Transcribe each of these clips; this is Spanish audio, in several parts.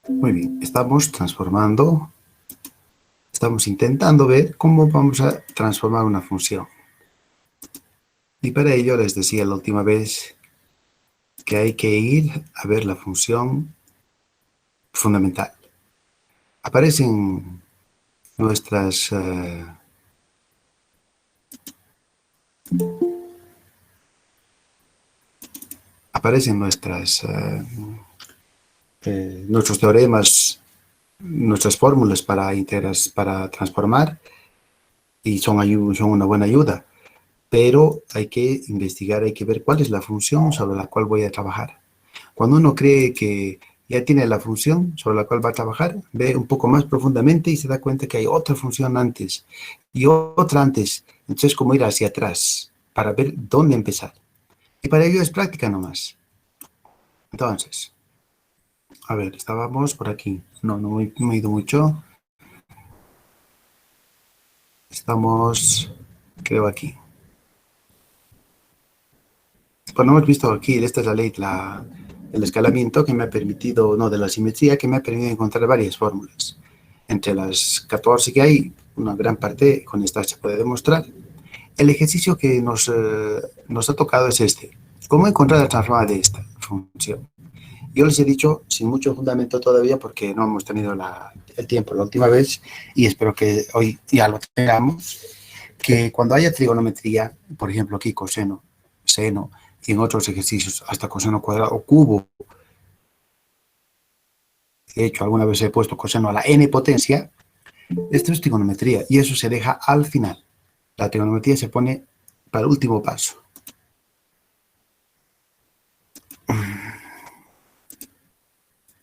Muy bien, estamos transformando, estamos intentando ver cómo vamos a transformar una función. Y para ello les decía la última vez que hay que ir a ver la función fundamental. Aparecen nuestras aparecen nuestros teoremas, nuestras fórmulas para transformar y son una buena ayuda, pero hay que investigar, hay que ver cuál es la función sobre la cual voy a trabajar. Cuando uno cree que ya tiene la función sobre la cual va a trabajar, ve un poco más profundamente y se da cuenta que hay otra función antes y otra antes. Entonces, como ir hacia atrás para ver dónde empezar. Y para ello es práctica nomás. Entonces, a ver, estábamos por aquí. No me he ido mucho. Estamos, creo, aquí. Bueno, hemos visto aquí, esta es la ley del escalamiento que me ha permitido, no, de la simetría, que me ha permitido encontrar varias fórmulas. Entre las 14 que hay, una gran parte con esta se puede demostrar. El ejercicio que nos ha tocado es este. ¿Cómo encontrar la transformada de esta función? Yo les he dicho, sin mucho fundamento todavía, porque no hemos tenido el tiempo la última vez, y espero que hoy ya lo tengamos, que cuando haya trigonometría, por ejemplo aquí coseno, seno, y en otros ejercicios hasta coseno cuadrado o cubo, de hecho alguna vez he puesto coseno a la n potencia, esto es trigonometría, y eso se deja al final. La trigonometría se pone para el último paso.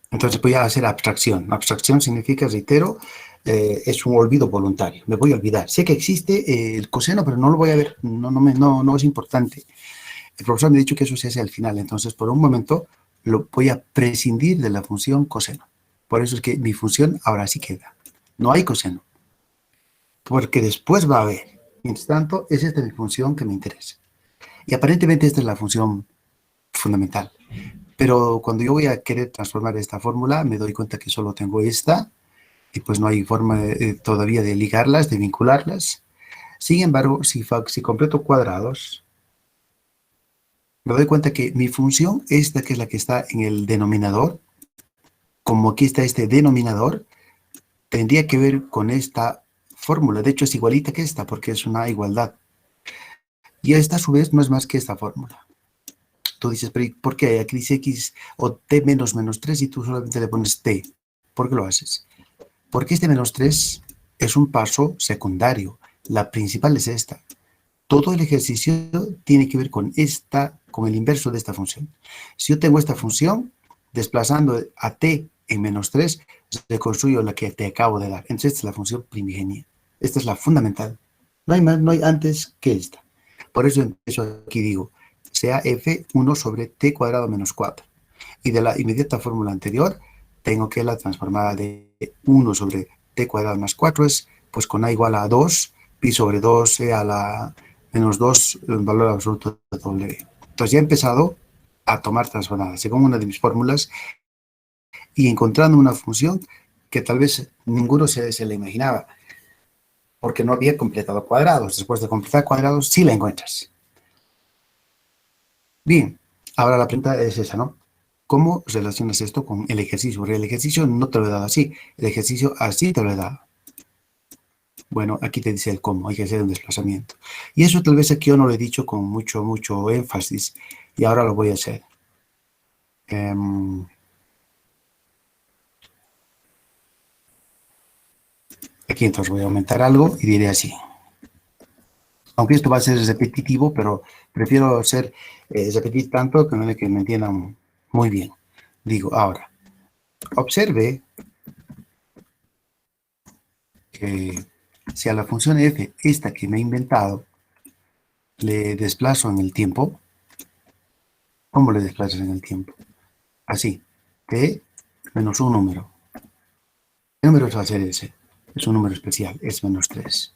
Entonces voy a hacer abstracción. Abstracción significa, reitero, es un olvido voluntario. Me voy a olvidar. Sé que existe el coseno, pero no lo voy a ver. No es importante. El profesor me ha dicho que eso se hace al final. Entonces, por un momento, voy a prescindir de la función coseno. Por eso es que mi función ahora sí queda. No hay coseno. Porque después va a haber. Mientras tanto, es esta mi función que me interesa. Y aparentemente esta es la función fundamental. Pero cuando yo voy a querer transformar esta fórmula, me doy cuenta que solo tengo esta, y pues no hay forma todavía de ligarlas, de vincularlas. Sin embargo, si completo cuadrados, me doy cuenta que mi función, esta que es la que está en el denominador, como aquí está este denominador, tendría que ver con esta fórmula. De hecho, es igualita que esta, porque es una igualdad. Y esta, a su vez, no es más que esta fórmula. Tú dices, pero ¿por qué? Aquí dice x o t menos menos 3 y tú solamente le pones t. ¿Por qué lo haces? Porque este menos 3 es un paso secundario. La principal es esta. Todo el ejercicio tiene que ver con con el inverso de esta función. Si yo tengo esta función, desplazando a t en menos 3, reconstruyo la que te acabo de dar. Entonces, esta es la función primigenia. Esta es la fundamental. No hay más, no hay antes que esta. Por eso empiezo aquí, digo, sea f 1 sobre t cuadrado menos 4. Y de la inmediata fórmula anterior, tengo que la transformada de 1 sobre t cuadrado más 4 es, pues con a igual a 2, pi sobre 2 a la menos 2, el valor absoluto de w. Entonces ya he empezado a tomar transformadas según una de mis fórmulas y encontrando una función que tal vez ninguno se le imaginaba, porque no había completado cuadrados. Después de completar cuadrados, sí la encuentras. Bien, ahora la pregunta es esa, ¿no? ¿Cómo relacionas esto con el ejercicio? Porque el ejercicio no te lo he dado así, el ejercicio así te lo he dado. Bueno, aquí te dice el cómo, hay que hacer un desplazamiento. Y eso tal vez aquí yo no lo he dicho con mucho énfasis, y ahora lo voy a hacer. Aquí entonces voy a aumentar algo y diré así. Aunque esto va a ser repetitivo, pero prefiero repetir tanto que me entiendan muy bien. Digo, ahora, observe que si a la función f, esta que me he inventado, le desplazo en el tiempo, ¿cómo le desplazas en el tiempo? Así, t menos un número. ¿Qué número va a ser ese? Es un número especial, es menos 3.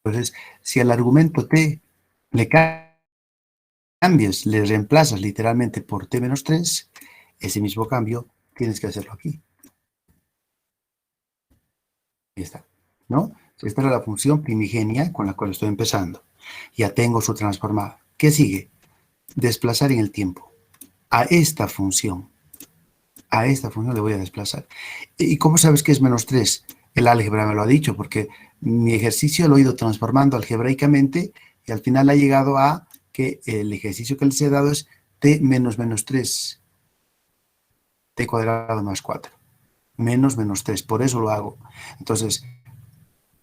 Entonces, si al argumento t le cambias, le reemplazas literalmente por t menos 3, ese mismo cambio tienes que hacerlo aquí. está, ¿no? Esta era la función primigenia con la cual estoy empezando. Ya tengo su transformada. ¿Qué sigue? Desplazar en el tiempo. A esta función le voy a desplazar. ¿Y cómo sabes que es menos 3? El álgebra me lo ha dicho, porque mi ejercicio lo he ido transformando algebraicamente y al final ha llegado a que el ejercicio que les he dado es t menos 3, t cuadrado más 4, menos 3, por eso lo hago. Entonces,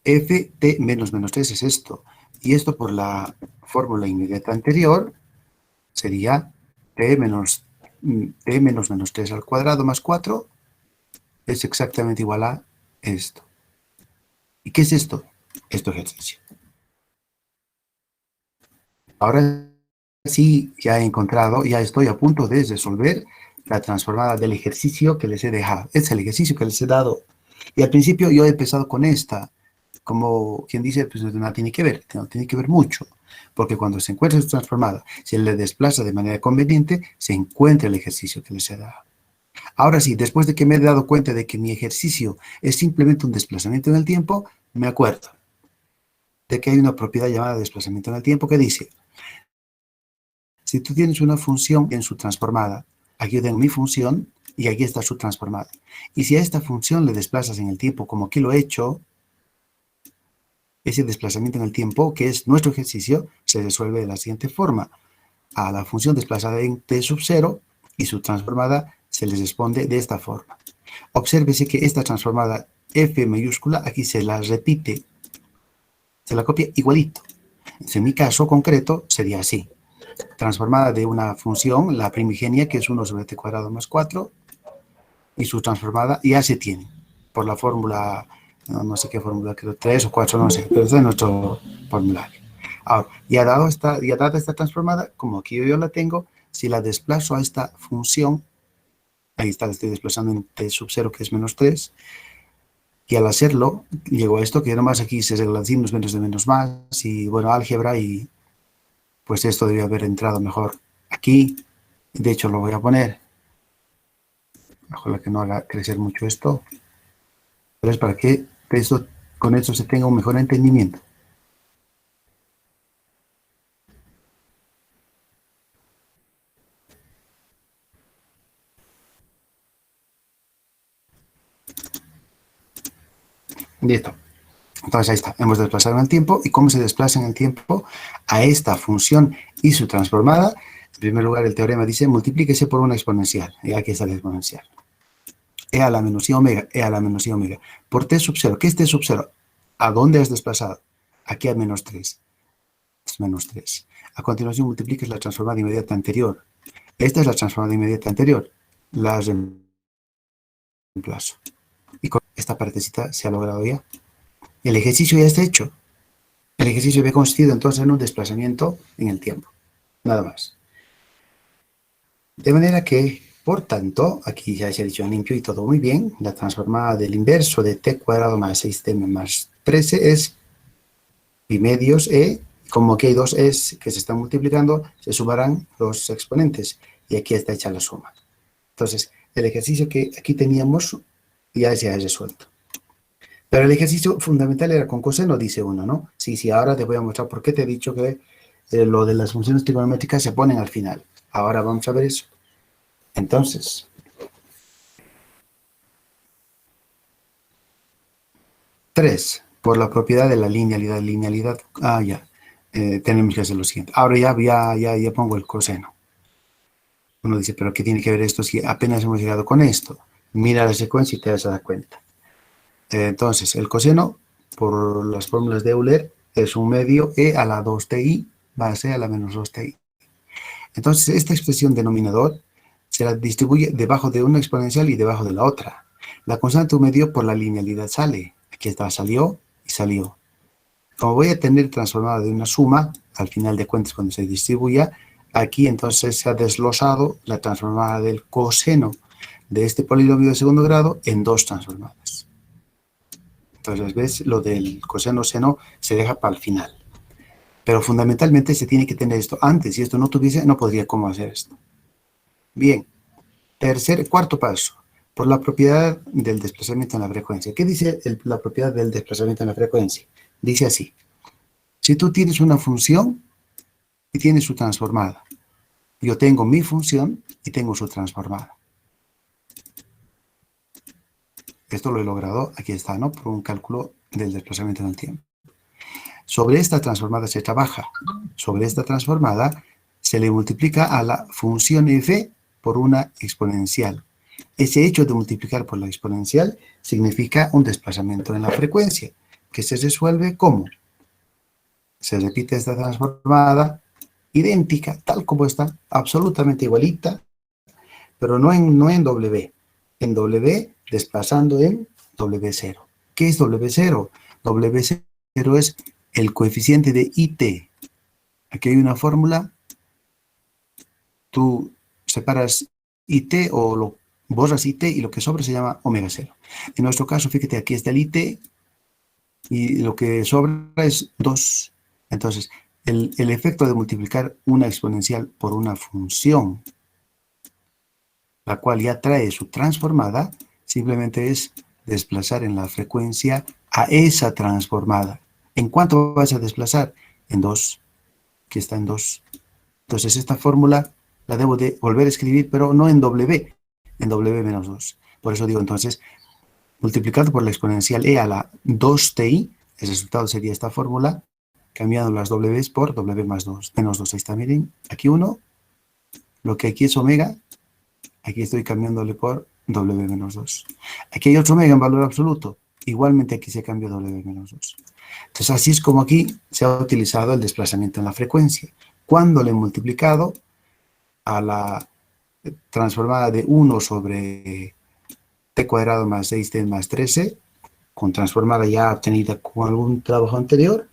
f t menos 3 es esto, y esto por la fórmula inmediata anterior sería t menos 3 al cuadrado más 4 es exactamente igual a esto. ¿Y qué es esto? Esto ejercicio. Ahora sí, ya he encontrado, ya estoy a punto de resolver la transformada del ejercicio que les he dejado. Es el ejercicio que les he dado. Y al principio yo he empezado con esta, como quien dice, pues no tiene que ver, no tiene que ver mucho. Porque cuando se encuentra esta transformada, se le desplaza de manera conveniente, se encuentra el ejercicio que les he dado. Ahora sí, después de que me he dado cuenta de que mi ejercicio es simplemente un desplazamiento en el tiempo, me acuerdo de que hay una propiedad llamada desplazamiento en el tiempo que dice, si tú tienes una función en su transformada, aquí yo tengo mi función y aquí está su transformada. Y si a esta función le desplazas en el tiempo, como aquí lo he hecho, ese desplazamiento en el tiempo, que es nuestro ejercicio, se resuelve de la siguiente forma. A la función desplazada en t sub 0 y su transformada se les responde de esta forma. Obsérvese que esta transformada f mayúscula aquí se la repite, se la copia igualito. Entonces, en mi caso concreto sería así. Transformada de una función, la primigenia, que es 1 sobre t cuadrado más 4, y su transformada ya se tiene, por la fórmula, no sé qué fórmula, creo 3 o 4, no sé, pero está en nuestro formulario. Ahora, ya dada esta transformada, como aquí yo la tengo, si la desplazo a esta función, ahí está, la estoy desplazando en t sub 0, que es menos 3, y al hacerlo, llego a esto, que nomás aquí se arreglan signos menos de menos más, y bueno, álgebra, y pues esto debe haber entrado mejor aquí. De hecho, lo voy a poner. Ojalá que no haga crecer mucho esto. Pero es para que esto, con esto se tenga un mejor entendimiento. Listo. Entonces ahí está. Hemos desplazado en el tiempo. ¿Y cómo se desplaza en el tiempo? A esta función y su transformada. En primer lugar, el teorema dice multiplíquese por una exponencial. Y aquí está la exponencial. E a la menos i omega, e a la menos i omega. Por t sub 0. ¿Qué es t sub 0? ¿A dónde has desplazado? Aquí a menos 3. Es menos 3. A continuación multipliques la transformada inmediata anterior. Esta es la transformada inmediata anterior. La reemplazo. Y con esta partecita se ha logrado ya. El ejercicio ya está hecho. El ejercicio había consistido entonces en un desplazamiento en el tiempo. Nada más. De manera que, por tanto, aquí ya se ha dicho limpio y todo muy bien, la transformada del inverso de t cuadrado más 6t más 13 es pi medios e, como aquí hay dos es que se están multiplicando, se sumarán los exponentes y aquí está hecha la suma. Entonces, el ejercicio que aquí teníamos ya se ha resuelto. Pero el ejercicio fundamental era con coseno, dice uno, ¿no? Sí, ahora te voy a mostrar por qué te he dicho que lo de las funciones trigonométricas se ponen al final. Ahora vamos a ver eso. Entonces, 3, por la propiedad de la linealidad, ya, tenemos que hacer lo siguiente. Ahora ya pongo el coseno. Uno dice, ¿pero qué tiene que ver esto si apenas hemos llegado con esto? Mira la secuencia y te vas a dar cuenta. Entonces, el coseno, por las fórmulas de Euler, es un medio e a la 2ti base a la menos 2ti. Entonces, esta expresión denominador se la distribuye debajo de una exponencial y debajo de la otra. La constante medio por la linealidad sale. Aquí está, salió y salió. Como voy a tener transformada de una suma, al final de cuentas cuando se distribuya, aquí entonces se ha desglosado la transformada del coseno de este polinomio de segundo grado en dos transformadas. Entonces, ¿ves? Lo del coseno-seno se deja para el final. Pero fundamentalmente se tiene que tener esto antes. Si esto no tuviese, no podría cómo hacer esto. Bien. Cuarto paso. por la propiedad del desplazamiento en la frecuencia. ¿Qué dice la propiedad del desplazamiento en la frecuencia? Dice así. Si tú tienes una función y tienes su transformada, yo tengo mi función y tengo su transformada. Esto lo he logrado, aquí está, ¿no? Por un cálculo del desplazamiento en el tiempo. Sobre esta transformada se trabaja. Sobre esta transformada se le multiplica a la función f por una exponencial. Ese hecho de multiplicar por la exponencial significa un desplazamiento en la frecuencia, que se resuelve ¿cómo? Se repite esta transformada idéntica, tal como está, absolutamente igualita, pero no en W. En W desplazando en W0. ¿Qué es W0? W0 es el coeficiente de IT. Aquí hay una fórmula. Tú separas IT o borras IT y lo que sobra se llama omega 0. En nuestro caso, fíjate, aquí está el IT y lo que sobra es 2. Entonces, el efecto de multiplicar una exponencial por una función, la cual ya trae su transformada, simplemente es desplazar en la frecuencia a esa transformada. ¿En cuánto vas a desplazar? En 2, que está en 2. Entonces esta fórmula la debo de volver a escribir, pero no en W, en W menos 2. Por eso digo entonces, multiplicado por la exponencial e a la 2ti, el resultado sería esta fórmula, cambiando las W's por W más 2, menos 2. Ahí está, miren, aquí 1, lo que aquí es omega, aquí estoy cambiándole por W menos 2. Aquí hay otro omega en valor absoluto, igualmente aquí se cambia W menos 2. Entonces así es como aquí se ha utilizado el desplazamiento en la frecuencia. Cuando le he multiplicado a la transformada de 1 sobre t cuadrado más 6t más 13, con transformada ya obtenida con algún trabajo anterior,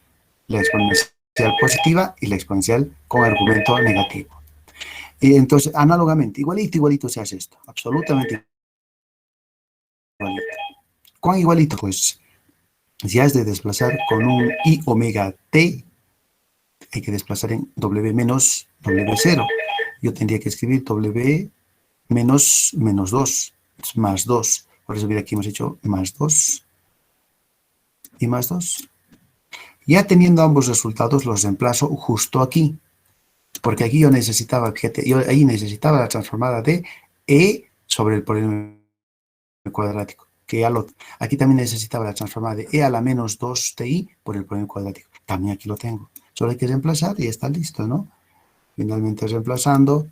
la exponencial positiva y la exponencial con argumento negativo. Y entonces, análogamente, igualito se hace esto, absolutamente igualito. ¿Cuán igualito? Pues, si has de desplazar con un i omega t, hay que desplazar en w menos w0. Yo tendría que escribir w menos 2, más 2. Por eso mira, aquí hemos hecho más 2 y más 2. Ya teniendo ambos resultados, los reemplazo justo aquí. Porque aquí yo necesitaba, fíjate, yo ahí necesitaba la transformada de e sobre el polinomio cuadrático. Que ya aquí también necesitaba la transformada de e a la menos 2ti por el polinomio cuadrático. También aquí lo tengo. Solo hay que reemplazar y está listo, ¿no? Finalmente reemplazando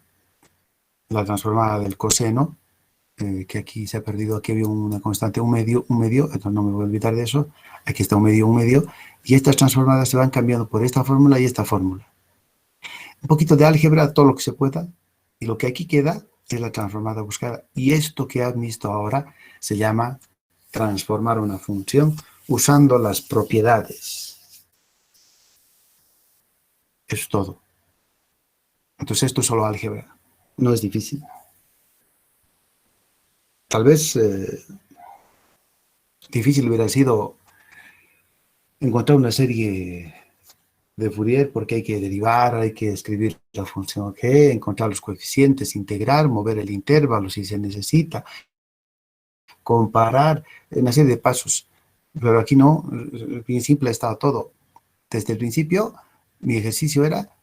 la transformada del coseno, que aquí se ha perdido, aquí había una constante, un medio, entonces no me voy a olvidar de eso, aquí está un medio, y estas transformadas se van cambiando por esta fórmula y esta fórmula. Un poquito de álgebra, todo lo que se pueda, y lo que aquí queda es la transformada buscada, y esto que han visto ahora se llama transformar una función usando las propiedades. Eso es todo. Entonces esto es solo álgebra, no es difícil. Tal vez difícil hubiera sido encontrar una serie de Fourier porque hay que derivar, hay que escribir la función g, encontrar los coeficientes, integrar, mover el intervalo si se necesita, comparar, una serie de pasos. Pero aquí no, bien simple estaba todo. Desde el principio, mi ejercicio era,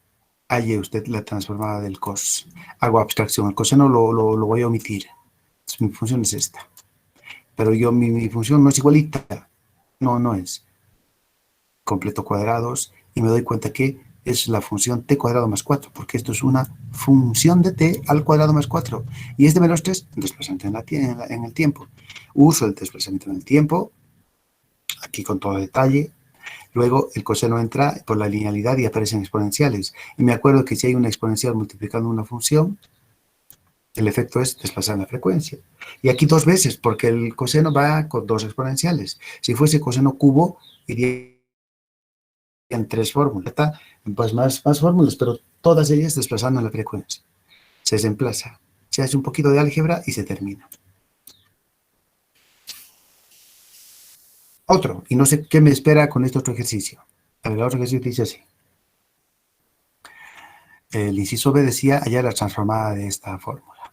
halle usted la transformada del cos. Hago abstracción, el coseno lo voy a omitir. Entonces, mi función es esta. Pero mi función no es igualita. No es. Completo cuadrados y me doy cuenta que es la función t cuadrado más 4, porque esto es una función de t al cuadrado más 4. Y este menos 3, desplazamiento en el tiempo. Uso el desplazamiento en el tiempo, aquí con todo detalle. Luego el coseno entra por la linealidad y aparecen exponenciales. Y me acuerdo que si hay una exponencial multiplicando una función, el efecto es desplazar la frecuencia. Y aquí 2 veces, porque el coseno va con 2 exponenciales. Si fuese coseno cubo, iría en 3 fórmulas, pues más fórmulas, pero todas ellas desplazando la frecuencia. Se reemplaza, se hace un poquito de álgebra y se termina. Otro, y no sé qué me espera con este otro ejercicio. El otro ejercicio dice así. El inciso B decía hallar la transformada de esta fórmula.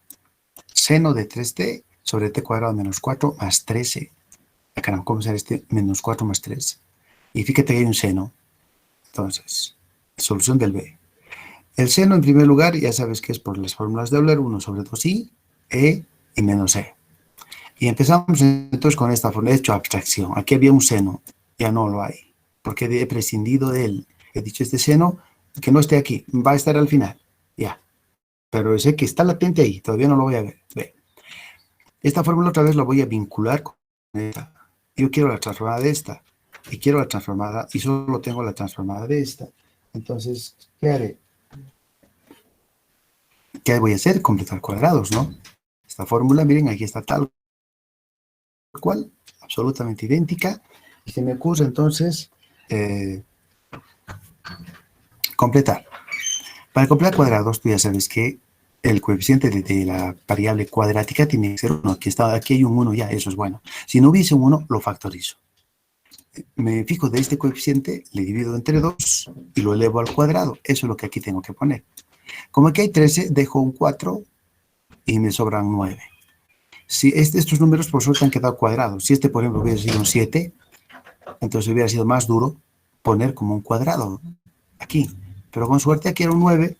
Seno de 3t sobre t cuadrado menos 4 más 13. Caramba, ¿cómo será este menos 4 más 13? Y fíjate que hay un seno. Entonces, solución del B. El seno, en primer lugar, ya sabes que es por las fórmulas de Euler, 1 sobre 2i, e y menos e. Y empezamos entonces con esta fórmula. He hecho abstracción. Aquí había un seno, ya no lo hay, porque he prescindido de él. He dicho este seno, que no esté aquí, va a estar al final. Ya. Pero sé que está latente ahí, todavía no lo voy a ver. Ve. Esta fórmula otra vez la voy a vincular con esta. Yo quiero la transformada de esta, y quiero la transformada, y solo tengo la transformada de esta. Entonces, ¿qué haré? ¿Qué voy a hacer? Completar cuadrados, ¿no? Esta fórmula, miren, aquí está tal cual, absolutamente idéntica. Y se me ocurre entonces completar. Para completar cuadrados, tú ya sabes que el coeficiente de la variable cuadrática tiene que ser 1. Aquí hay un 1 ya, eso es bueno. Si no hubiese un 1, lo factorizo. Me fijo de este coeficiente, le divido entre 2 y lo elevo al cuadrado. Eso es lo que aquí tengo que poner. Como aquí hay 13, dejo un 4 y me sobran 9. Si estos números por suerte han quedado cuadrados. Si este, por ejemplo, hubiera sido un 7, entonces hubiera sido más duro poner como un cuadrado aquí. Pero con suerte aquí era un 9,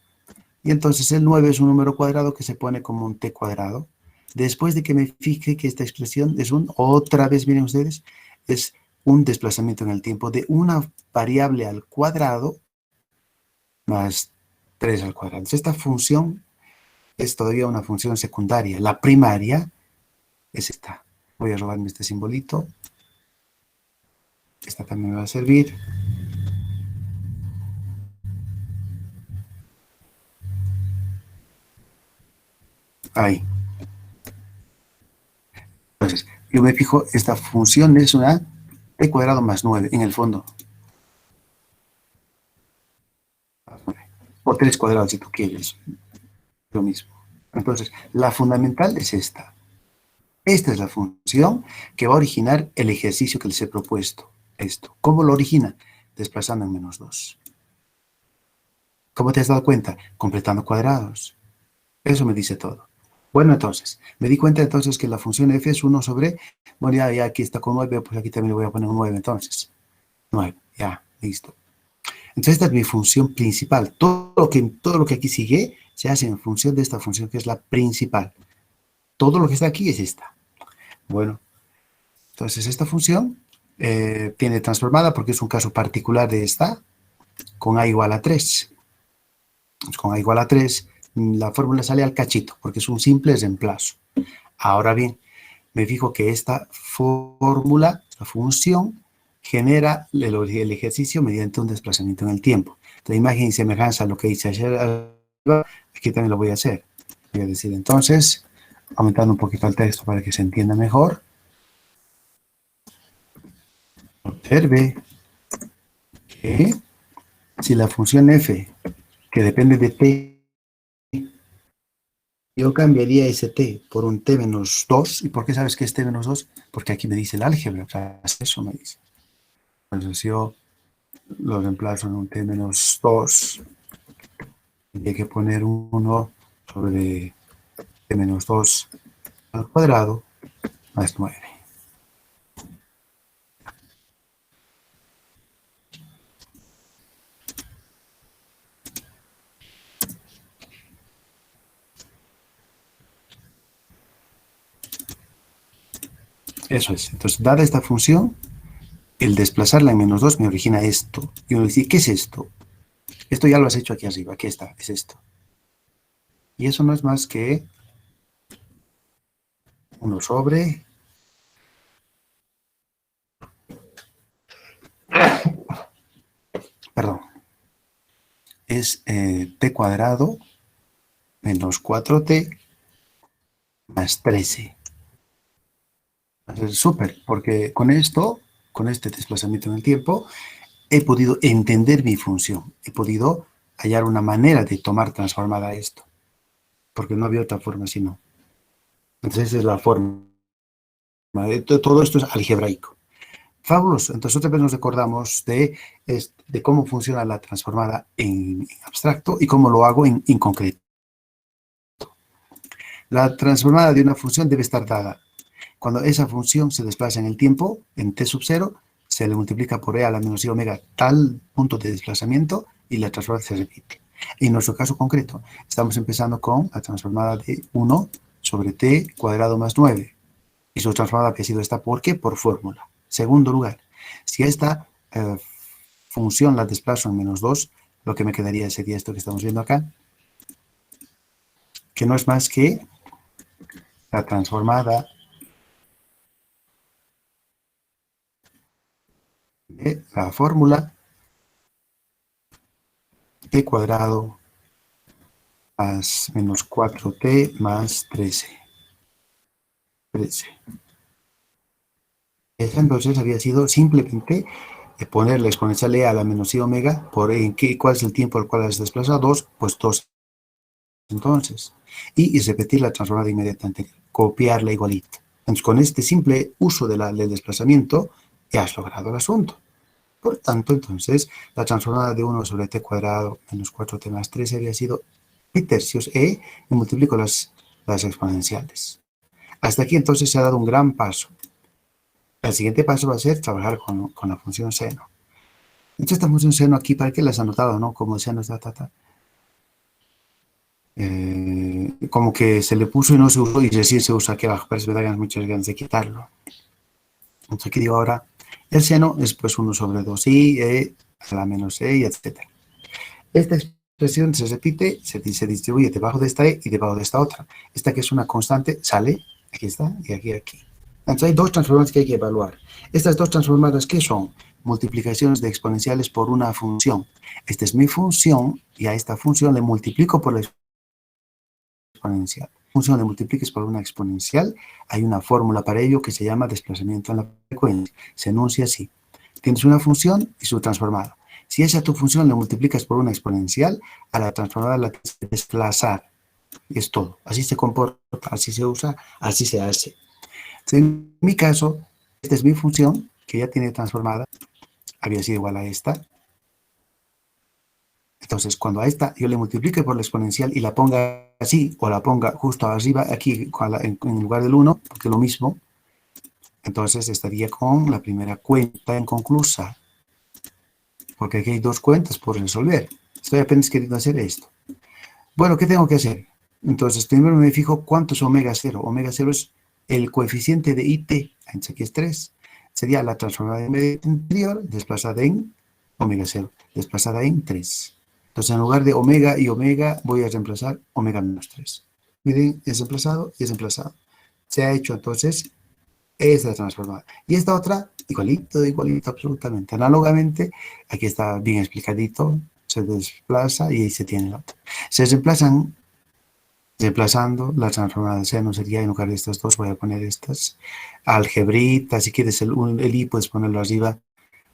y entonces el 9 es un número cuadrado que se pone como un t cuadrado. Después de que me fije que esta expresión es otra vez, miren ustedes, es un desplazamiento en el tiempo de una variable al cuadrado más 3 al cuadrado. Entonces esta función es todavía una función secundaria. La primaria es esta. Voy a robarme este simbolito. Esta también me va a servir. Ahí. Entonces, yo me fijo, esta función es una t cuadrado más 9 en el fondo. O 3 cuadrados si tú quieres. Lo mismo. Entonces, la fundamental es esta. Esta es la función que va a originar el ejercicio que les he propuesto. Esto. ¿Cómo lo origina? Desplazando en menos 2. ¿Cómo te has dado cuenta? Completando cuadrados. Eso me dice todo. Bueno, entonces, me di cuenta entonces que la función f es 1 sobre, bueno, ya aquí está con 9, pues aquí también le voy a poner un 9, entonces. 9, ya, listo. Entonces esta es mi función principal. Todo lo que aquí sigue se hace en función de esta función que es la principal. Todo lo que está aquí es esta. Bueno, entonces esta función tiene transformada porque es un caso particular de esta con a igual a 3. Con a igual a 3 la fórmula sale al cachito porque es un simple reemplazo. Ahora bien, me fijo que esta fórmula, la función, genera el ejercicio mediante un desplazamiento en el tiempo. La imagen y semejanza a lo que hice ayer arriba, aquí también lo voy a hacer. Voy a decir entonces, aumentando un poquito el texto para que se entienda mejor. Observe que si la función f, que depende de t, yo cambiaría ese t por un t menos 2. ¿Y por qué sabes que es t menos 2? Porque aquí me dice el álgebra, o sea, eso me dice. Entonces yo lo reemplazo en un t menos 2. Tendría que poner 1 sobre t menos 2 al cuadrado más 9. Eso es. Entonces, dada esta función, el desplazarla en menos 2 me origina esto. Y uno dice, ¿qué es esto? Esto ya lo has hecho aquí arriba. Aquí está, es esto. Y eso no es más que 1 sobre perdón, es t cuadrado menos 4t más 13. Es súper, porque con esto, con este desplazamiento en el tiempo, he podido entender mi función. He podido hallar una manera de tomar transformada esto. Porque no había otra forma sino. Entonces esa es la forma. Todo esto es algebraico. Fabuloso. Entonces otra vez nos recordamos de cómo funciona la transformada en abstracto y cómo lo hago en concreto. La transformada de una función debe estar dada. Cuando esa función se desplaza en el tiempo, en t sub 0, se le multiplica por e a la menos i omega tal punto de desplazamiento y la transformada se repite. En nuestro caso concreto, estamos empezando con la transformada de 1 sobre t cuadrado más 9. Y su transformada había sido esta, ¿por qué? Por fórmula. Segundo lugar, si esta función la desplazo en menos 2, lo que me quedaría sería esto que estamos viendo acá, que no es más que la transformada de la fórmula t cuadrado más menos 4t más 13. Esa entonces había sido simplemente poner la exponencial e a la menos i omega por cuál es el tiempo al cual has desplazado 2, pues 2 entonces. Y repetir la transformada inmediata anterior, copiarla igualita. Entonces, con este simple uso del desplazamiento, ya has logrado el asunto. Por tanto, entonces, la transformada de 1 sobre t cuadrado menos 4t más 13 había sido e tercios e, y multiplico las exponenciales. Hasta aquí, entonces, se ha dado un gran paso. El siguiente paso va a ser trabajar con la función seno. Entonces, esta función seno aquí, ¿para qué la has anotado, no? Como seno, como que se le puso y no se usó, y recién se usa aquí abajo, pero es verdad que hay muchas ganas de quitarlo. Entonces, aquí digo ahora, el seno es pues 1 sobre 2i, e a la menos e, y etc. Esta expresión se repite, se distribuye debajo de esta e y debajo de esta otra. Esta que es una constante sale, aquí está, y aquí. Entonces hay dos transformadas que hay que evaluar. Estas dos transformadas, ¿qué son? Multiplicaciones de exponenciales por una función. Esta es mi función, y a esta función le multiplico por la exponencial. Función le multipliques por una exponencial, hay una fórmula para ello que se llama desplazamiento en la frecuencia. Se enuncia así. Tienes una función y su transformada. Si esa tu función le multiplicas por una exponencial, a la transformada la tienes que desplazar. Y es todo. Así se comporta, así se usa, así se hace. En mi caso, esta es mi función, que ya tiene transformada, había sido igual a esta. Entonces, cuando a esta yo le multiplique por la exponencial y la ponga así, o la ponga justo arriba, aquí en lugar del 1, porque es lo mismo, entonces estaría con la primera cuenta inconclusa, porque aquí hay dos cuentas por resolver. Estoy apenas queriendo hacer esto. Bueno, ¿qué tengo que hacer? Entonces, primero me fijo cuánto es omega 0. Omega 0 es el coeficiente de IT, aquí es 3. Sería la transformada de medio anterior desplazada en omega 0, desplazada en 3. Entonces, en lugar de omega y omega, voy a reemplazar omega menos 3. Miren, es reemplazado y es reemplazado. Se ha hecho, entonces, esta transformada. Y esta otra, igualito, igualito, absolutamente. Análogamente, aquí está bien explicadito, se desplaza y ahí se tiene el otro. Se reemplazan, reemplazando la transformada de seno sería, en lugar de estas dos, voy a poner estas algebritas. Si quieres el i, puedes ponerlo arriba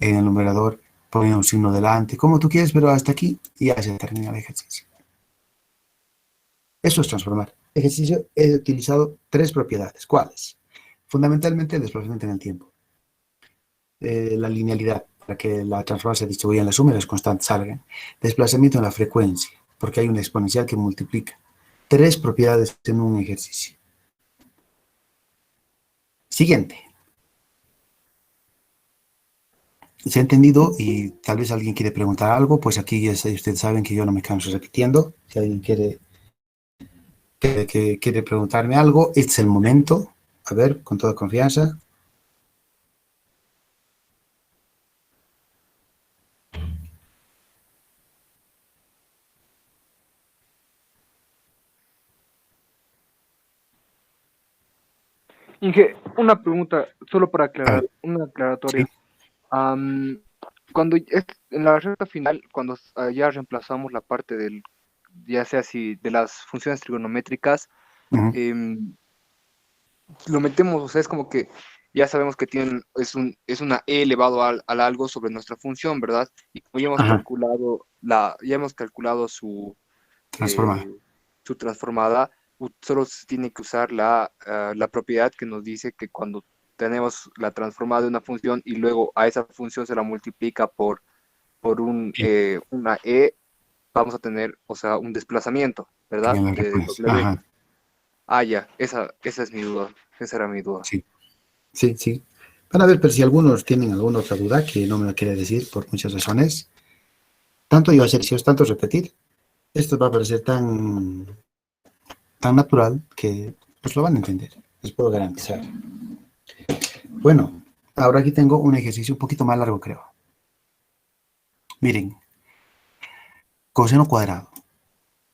en el numerador, poner un signo delante, como tú quieres, pero hasta aquí y ya se termina el ejercicio. Eso es transformar. El ejercicio he utilizado tres propiedades. ¿Cuáles? Fundamentalmente el desplazamiento en el tiempo. La linealidad, para que la transformada se distribuya en las sumas, las constantes salgan. Desplazamiento en la frecuencia, porque hay una exponencial que multiplica. Tres propiedades en un ejercicio. Siguiente. ¿Se ha entendido? Y tal vez alguien quiere preguntar algo, pues aquí ya ustedes saben que yo no me canso repitiendo. Si alguien quiere preguntarme algo, este es el momento. A ver, con toda confianza. Inge, una pregunta, solo para aclarar, una Sí. aclaratoria. Cuando en la recta final, cuando ya reemplazamos la parte del, ya sea si de las funciones trigonométricas, Uh-huh. lo metemos, o sea, es como que ya sabemos que es una e elevado al algo sobre nuestra función, ¿verdad? Y como Ajá. ya hemos calculado su, Transformada. eh, su transformada, solo se tiene que usar la propiedad que nos dice que cuando tenemos la transformada de una función y luego a esa función se la multiplica por una e, vamos a tener, o sea, un desplazamiento, ¿verdad? En la De frecuencia. W. Ajá. Ah, ya, esa es mi duda. Esa era mi duda. Sí, sí, sí. Van a ver, pero si algunos tienen alguna otra duda que no me lo quiere decir por muchas razones, tanto yo hacer, si os tanto repetir, esto va a parecer tan natural que pues lo van a entender, les puedo garantizar. Bueno, ahora aquí tengo un ejercicio un poquito más largo, creo. Miren, coseno cuadrado,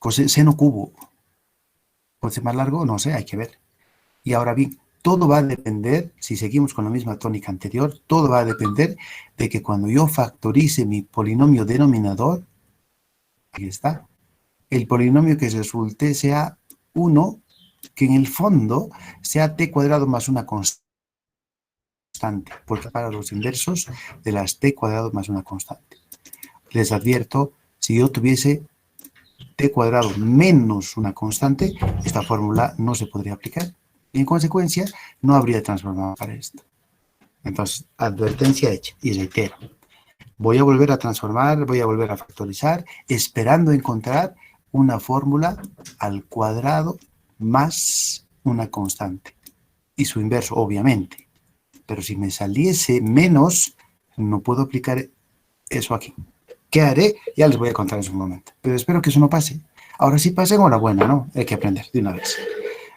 seno cubo, puede ser más largo, no sé, hay que ver. Y ahora bien, todo va a depender, si seguimos con la misma tónica anterior, todo va a depender de que cuando yo factorice mi polinomio denominador, ahí está, el polinomio que resulte sea 1, que en el fondo sea t cuadrado más una constante, porque para los inversos de las t cuadrado más una constante. Les advierto, si yo tuviese t cuadrado menos una constante, esta fórmula no se podría aplicar. Y en consecuencia, no habría transformado para esto. Entonces, advertencia hecha. Y reitero, voy a volver a transformar, voy a volver a factorizar, esperando encontrar una fórmula al cuadrado más una constante. Y su inverso, obviamente. Pero si me saliese menos, no puedo aplicar eso aquí. ¿Qué haré? Ya les voy a contar en su momento. Pero espero que eso no pase. Ahora sí pase, enhorabuena, ¿no? Hay que aprender de una vez.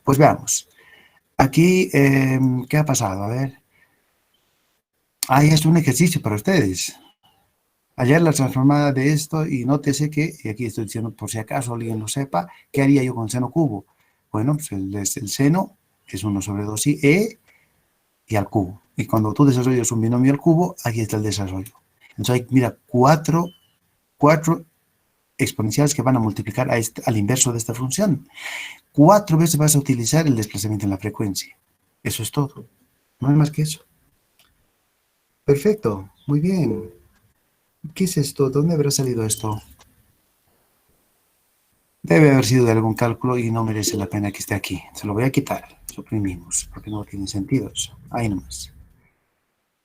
Pues veamos. Aquí, ¿qué ha pasado? A ver. Ahí es un ejercicio para ustedes. Hallar la transformada de esto y nótese que, y aquí estoy diciendo por si acaso alguien lo sepa, ¿qué haría yo con seno cubo? Bueno, pues el seno es 1 sobre 2 y al cubo. Y cuando tú desarrollas un binomio al cubo, aquí está el desarrollo. Entonces, mira, cuatro exponenciales que van a multiplicar al inverso de esta función. 4 veces vas a utilizar el desplazamiento en la frecuencia. Eso es todo. No hay más que eso. Perfecto. Muy bien. ¿Qué es esto? ¿Dónde habrá salido esto? Debe haber sido de algún cálculo y no merece la pena que esté aquí. Se lo voy a quitar. Suprimimos, porque no tiene sentido eso. Ahí nomás.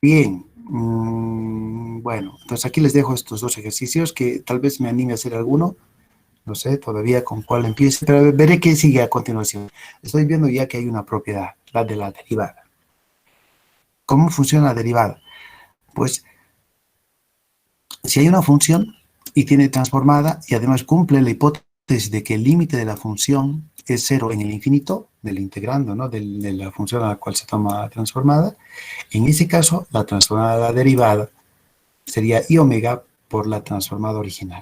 Bien. Bueno, entonces aquí les dejo estos dos ejercicios que tal vez me anime a hacer alguno. No sé todavía con cuál empiece, pero veré qué sigue a continuación. Estoy viendo ya que hay una propiedad, la de la derivada. ¿Cómo funciona la derivada? Pues si hay una función y tiene transformada y además cumple la hipótesis de que el límite de la función es 0 en el infinito, del integrando, ¿no? de la función a la cual se toma transformada, en ese caso la transformada de la derivada sería i omega por la transformada original.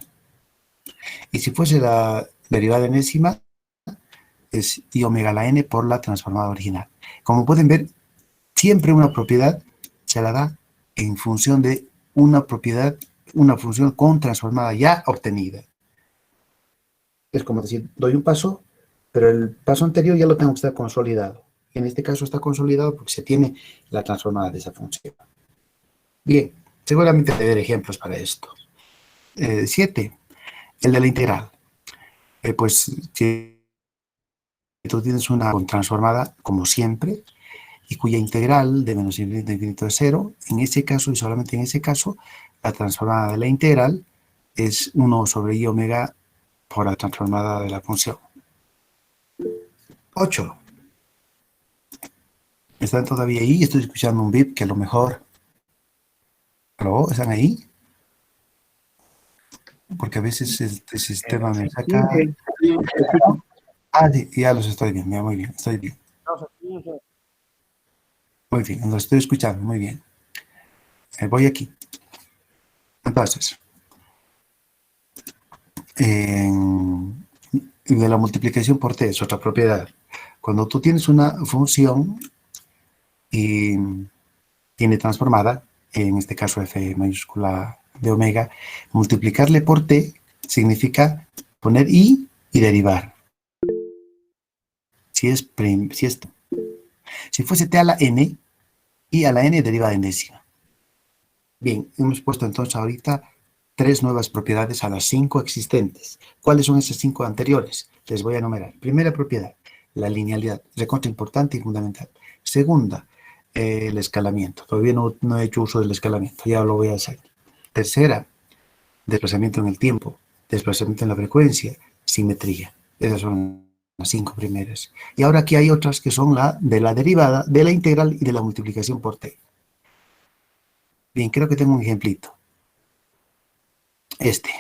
Y si fuese la derivada enésima, es i omega la n por la transformada original. Como pueden ver, siempre una propiedad se la da en función de una propiedad, una función con transformada ya obtenida. Es como decir, doy un paso, pero el paso anterior ya lo tengo que estar consolidado. En este caso está consolidado porque se tiene la transformada de esa función. Bien, seguramente debe haber ejemplos para esto. 7, el de la integral. Pues si tú tienes una transformada, como siempre, y cuya integral de menos infinito es 0, en ese caso y solamente en ese caso, la transformada de la integral es 1 sobre i omega por la transformada de la función. 8. ¿Están todavía ahí? Estoy escuchando un bip que a lo mejor... ¿Aló? ¿Están ahí? Porque a veces este sistema me Sí, saca... sí, te escucho. Ah, sí, ya los estoy viendo, muy bien, estoy bien. Muy bien, los estoy escuchando, muy bien. Voy aquí. Entonces, de la multiplicación por t es otra propiedad. Cuando tú tienes una función y tiene transformada, en este caso f mayúscula de omega, multiplicarle por t significa poner i y derivar. Si fuese t a la n, i a la n deriva de enésima. Bien, hemos puesto entonces ahorita 3 nuevas propiedades a las 5 existentes. ¿Cuáles son esas 5 anteriores? Les voy a enumerar. Primera propiedad, la linealidad, recontra importante y fundamental. Segunda, el escalamiento. Todavía no he hecho uso del escalamiento, ya lo voy a hacer. Tercera, desplazamiento en el tiempo, desplazamiento en la frecuencia, simetría. Esas son las 5 primeras. Y ahora aquí hay otras que son la de la derivada, de la integral y de la multiplicación por t. Bien, creo que tengo un ejemplito. Este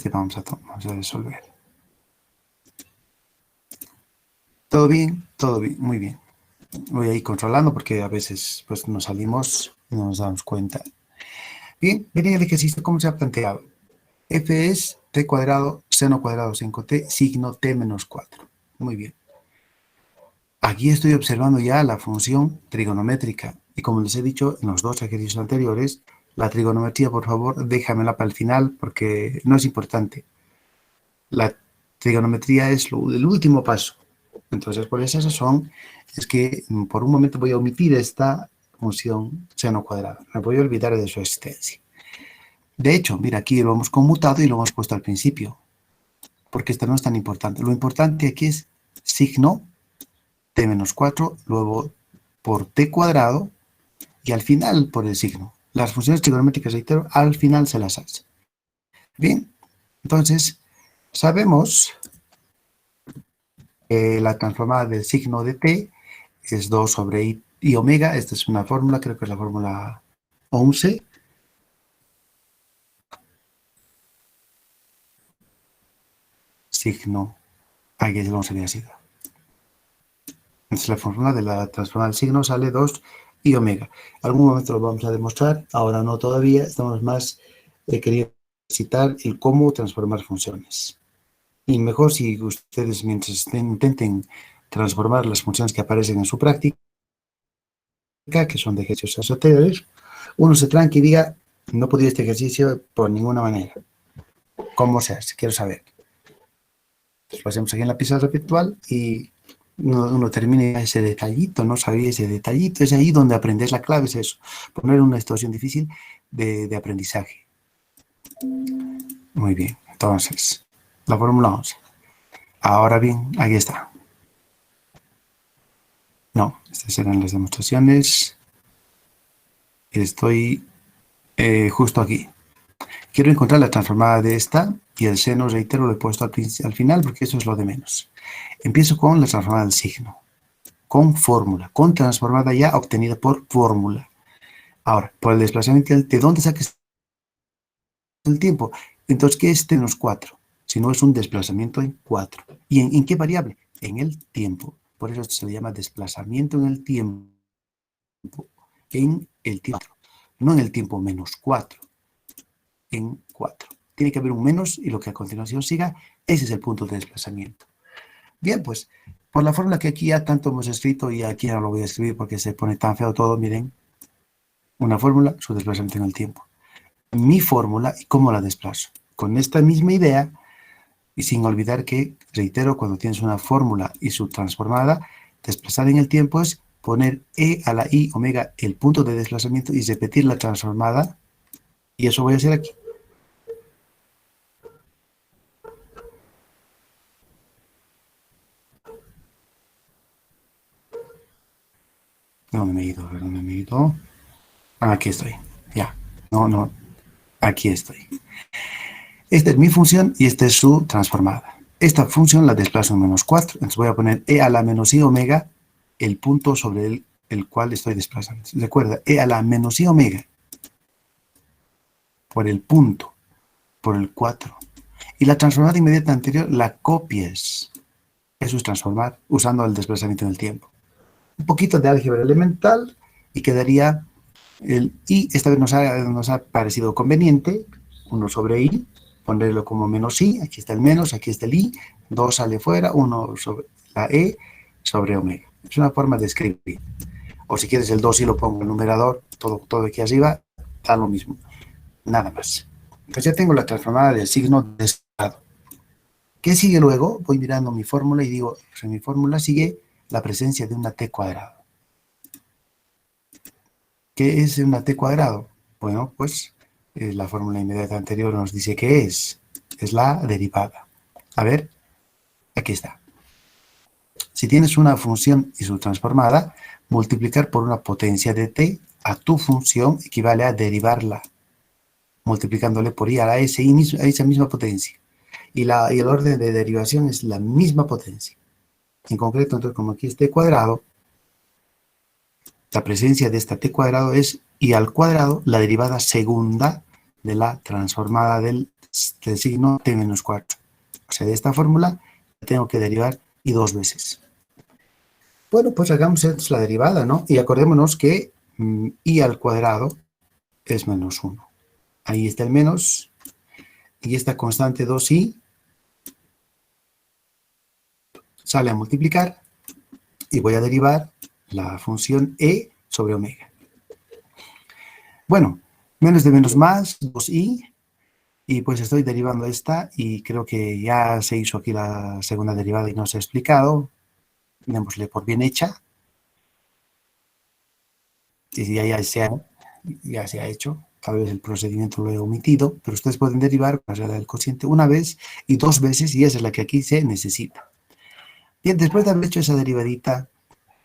vamos a resolver. ¿Todo bien? Todo bien, muy bien. Voy a ir controlando porque a veces pues nos salimos y no nos damos cuenta. Bien, miren el ejercicio cómo se ha planteado. F es t cuadrado, seno cuadrado 5t, signo t menos 4. Muy bien. Aquí estoy observando ya la función trigonométrica. Y como les he dicho en los dos ejercicios anteriores, la trigonometría, por favor, déjamela para el final porque no es importante. La trigonometría es el último paso. Entonces, por esa razón, es que por un momento voy a omitir esta función seno cuadrado. Me voy a olvidar de su existencia. De hecho, mira, aquí lo hemos conmutado y lo hemos puesto al principio, porque esto no es tan importante. Lo importante aquí es signo t menos 4, luego por t cuadrado, y al final por el signo. Las funciones trigonométricas, reitero, al final se las hace. Bien, entonces, sabemos que la transformada del signo de t es 2 sobre i omega. Esta es una fórmula, creo que es la fórmula 11. Signo, aquí no sería así. Entonces la fórmula de la transformada del signo sale 2 i omega. Algún momento lo vamos a demostrar, ahora no todavía, estamos más queriendo citar el cómo transformar funciones. Y mejor si ustedes mientras intenten transformar las funciones que aparecen en su práctica, que son de ejercicios asociativos, uno se tranque y diga, no podía este ejercicio por ninguna manera. ¿Cómo se hace? Quiero saber. Entonces lo hacemos aquí en la pizarra virtual y uno termina ese detallito, no sabía ese detallito, es ahí donde aprendes la clave, es eso, poner una situación difícil de aprendizaje. Muy bien, entonces, la fórmula 11. Ahora bien, aquí está. No, estas eran las demostraciones. Estoy justo aquí. Quiero encontrar la transformada de esta y el seno, reitero, lo he puesto al final porque eso es lo de menos. Empiezo con la transformada del signo, con fórmula, con transformada ya obtenida por fórmula. Ahora, por el desplazamiento, ¿de dónde saques el tiempo? Entonces, ¿qué es t menos 4? Si no es un desplazamiento en 4. ¿Y en qué variable? En el tiempo. Por eso se le llama desplazamiento en el tiempo. En el tiempo. No en el tiempo menos 4. En 4. Tiene que haber un menos y lo que a continuación siga, ese es el punto de desplazamiento. Bien, pues, por la fórmula que aquí ya tanto hemos escrito y aquí no lo voy a escribir porque se pone tan feo todo, miren. Una fórmula, su desplazamiento en el tiempo. Mi fórmula y cómo la desplazo. Con esta misma idea, y sin olvidar que, reitero, cuando tienes una fórmula y su transformada, desplazar en el tiempo es poner e a la i omega el punto de desplazamiento y repetir la transformada. Y eso voy a hacer aquí. ¿Dónde me he ido? ¿Dónde me he ido? Ah, aquí estoy. Ya. No. Aquí estoy. Esta es mi función y esta es su transformada. Esta función la desplazo en menos 4. Entonces voy a poner e a la menos i omega, el punto sobre el cual estoy desplazando. Recuerda, e a la menos i omega por el punto, por el 4. Y la transformada inmediata anterior la copias. Eso es transformar usando el desplazamiento en el tiempo. Un poquito de álgebra elemental y quedaría el i. Esta vez nos ha parecido conveniente, 1 sobre i, ponerlo como menos i, aquí está el menos, aquí está el i, 2 sale fuera, 1 sobre la e sobre omega. Es una forma de escribir. O si quieres el 2 y lo pongo en el numerador, todo aquí arriba, da lo mismo. Nada más. Entonces ya tengo la transformada del signo de estado. ¿Qué sigue luego? Voy mirando mi fórmula y digo, pues en mi fórmula sigue la presencia de una t cuadrado. ¿Qué es una t cuadrado? Bueno, pues la fórmula inmediata anterior nos dice que es la derivada. A ver, aquí está. Si tienes una función y su transformada, multiplicar por una potencia de t a tu función equivale a derivarla, multiplicándole por i a la s, a esa misma potencia. y el orden de derivación es la misma potencia. En concreto, entonces, como aquí es t cuadrado, la presencia de esta t cuadrado es i al cuadrado, la derivada segunda de la transformada del signo t menos 4. O sea, de esta fórmula tengo que derivar i dos veces. Bueno, pues hagamos la derivada, ¿no? Y acordémonos que i al cuadrado es menos 1. Ahí está el menos, y esta constante 2i sale a multiplicar, y voy a derivar la función e sobre omega. Bueno, menos de menos más, 2i, y pues estoy derivando esta, y creo que ya se hizo aquí la segunda derivada y no se ha explicado. Démosle por bien hecha. Y ya se ha hecho. Tal vez el procedimiento lo he omitido, pero ustedes pueden derivar con la regla del cociente una vez y dos veces, y esa es la que aquí se necesita. Bien, después de haber hecho esa derivadita,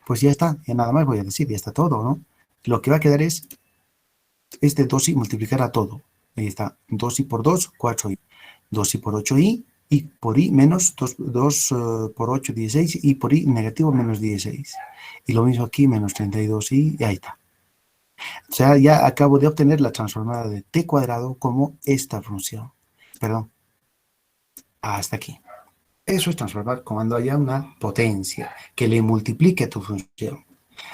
pues ya está, ya nada más voy a decir, ya está todo, ¿no? Lo que va a quedar es este 2i multiplicar a todo. Ahí está, 2i por 2, 4i. 2i por 8i, y por i menos 2 por 8, 16, y por i negativo menos 16. Y lo mismo aquí, menos 32i, y ahí está. O sea, ya acabo de obtener la transformada de t cuadrado como esta función. Perdón, hasta aquí. Eso es transformar cuando haya una potencia que le multiplique a tu función.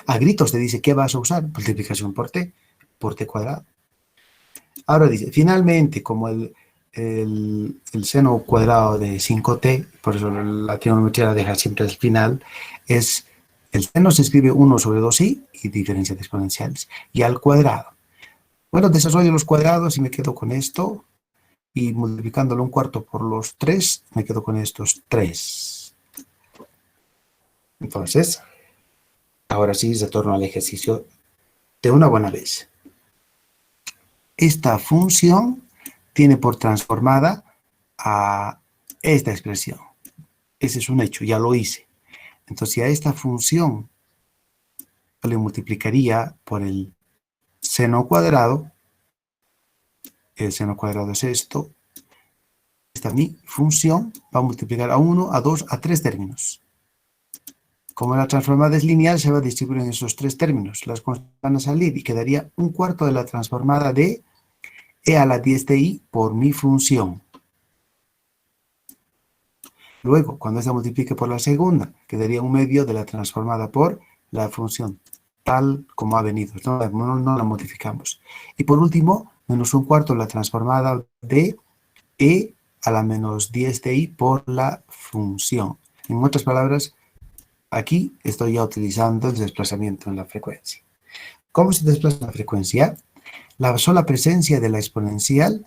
A gritos te dice, ¿qué vas a usar? Multiplicación por t cuadrado. Ahora dice, finalmente, como el seno cuadrado de 5t, por eso la trigonometría la deja siempre al final, es el seno se escribe 1 sobre 2i y diferencia de exponenciales, y al cuadrado. Bueno, desarrollo los cuadrados y me quedo con esto, y multiplicándolo un cuarto por los 3, me quedo con estos 3. Entonces, ahora sí, retorno al ejercicio de una buena vez. Esta función tiene por transformada a esta expresión. Ese es un hecho, ya lo hice. Entonces, si a esta función le multiplicaría por el seno cuadrado, el seno cuadrado es esto, esta mi función va a multiplicar a 1, a 2, a 3 términos. Como la transformada es lineal, se va a distribuir en esos 3 términos. Las constantes van a salir y quedaría un cuarto de la transformada de e a la 10 de i por mi función. Luego, cuando esta multiplique por la segunda, quedaría un medio de la transformada por la función, tal como ha venido. No la modificamos. Y por último, menos un cuarto de la transformada de e a la menos 10 de i por la función. En otras palabras, aquí estoy ya utilizando el desplazamiento en la frecuencia. ¿Cómo se desplaza la frecuencia? La sola presencia de la exponencial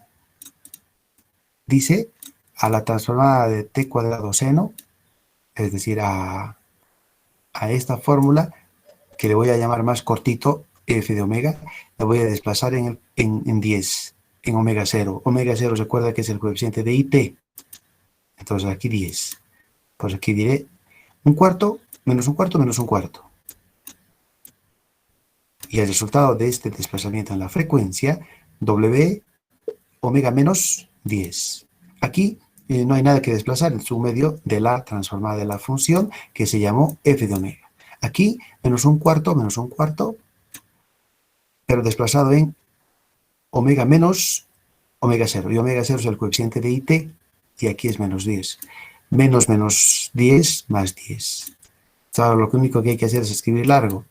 dice a la transformada de t cuadrado seno, es decir, a esta fórmula, que le voy a llamar más cortito f de omega, la voy a desplazar en 10, en omega 0. Omega 0 recuerda que es el coeficiente de it. Entonces aquí 10. Pues aquí diré un cuarto, menos un cuarto, menos un cuarto. Y el resultado de este desplazamiento en la frecuencia, W omega menos 10. Aquí no hay nada que desplazar, es un medio de la transformada de la función que se llamó f de omega. Aquí, menos un cuarto, pero desplazado en omega menos omega 0. Y omega 0 es el coeficiente de it, y aquí es menos 10. Menos 10 más 10. Ahora lo único que hay que hacer es escribir largo.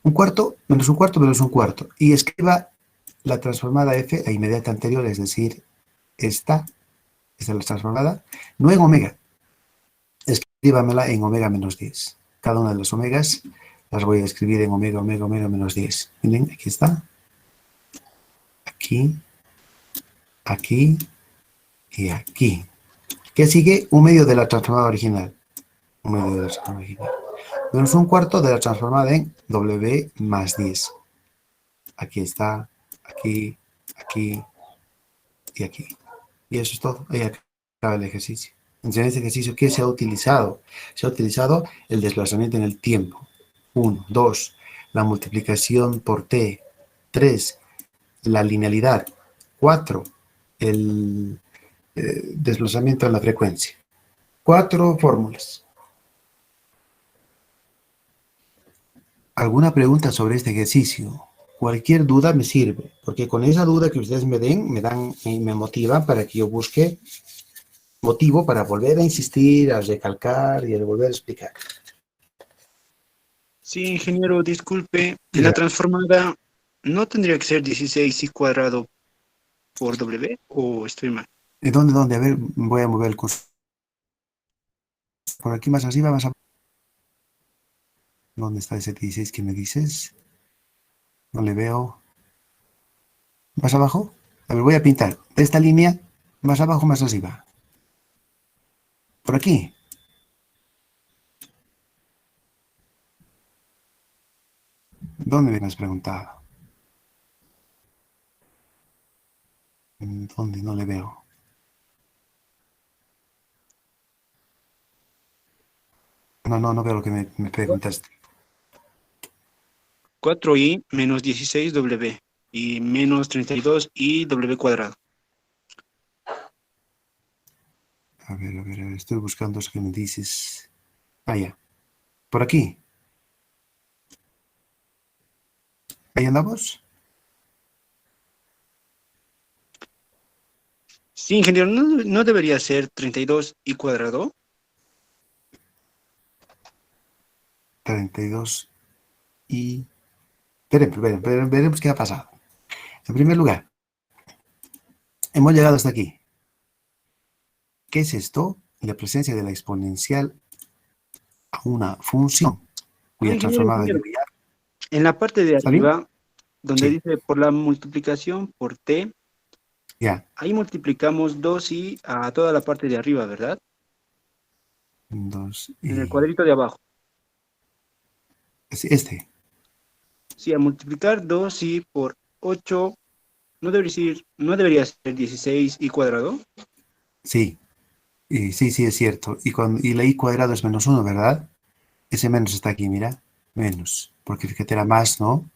Un cuarto, menos un cuarto, menos un cuarto. Y escriba la transformada f a inmediata anterior, es decir, esta es la transformada, no en omega. Escríbamela en omega menos 10. Cada una de las omegas las voy a escribir en omega menos 10. Miren, aquí está. Aquí, aquí y aquí. ¿Qué sigue? Un medio de la transformada original. Un medio de la transformada original. Menos un cuarto de la transformada en W más 10. Aquí está, aquí, aquí y aquí. Y eso es todo. Ahí acaba el ejercicio. En este ejercicio, ¿qué se ha utilizado? Se ha utilizado el desplazamiento en el tiempo. 1, 2, la multiplicación por t. 3, la linealidad. 4, desplazamiento en la frecuencia. 4 fórmulas. ¿Alguna pregunta sobre este ejercicio? Cualquier duda me sirve, porque con esa duda que ustedes me den, me motiva para que yo busque motivo para volver a insistir, a recalcar y a volver a explicar. Sí, ingeniero, disculpe, Ya. la transformada no tendría que ser 16i cuadrado por W, ¿o estoy mal? ¿De dónde? A ver, voy a mover el curso. Por aquí más arriba, más abajo. ¿Dónde está ese 16 que me dices? No le veo. ¿Más abajo? A ver, voy a pintar. De esta línea, más abajo, más arriba. Por aquí. ¿Dónde me has preguntado? ¿Dónde? No le veo. No veo lo que me preguntaste. 4i menos 16w y menos 32i w cuadrado. A ver, estoy buscando eso que me dices. Ah, ya. Por aquí. ¿Ahí andamos? Sí, ingeniero, ¿no debería ser 32i cuadrado? 32 y... Esperen, veremos qué ha pasado. En primer lugar, hemos llegado hasta aquí. ¿Qué es esto? La presencia de la exponencial a una función cuya transformada Ingeniero, lineal. en la parte de ¿Está bien? arriba, donde Sí. dice por la multiplicación por t, Ya. ahí multiplicamos 2i a toda la parte de arriba, ¿verdad? 2 En el y... cuadrito de abajo. Este. Sí, a multiplicar 2i por 8, ¿no debería ser 16i cuadrado? Sí. Y sí, es cierto. Y la i cuadrado es menos 1, ¿verdad? Ese menos está aquí, mira. Menos. Porque fíjate, era más, ¿no?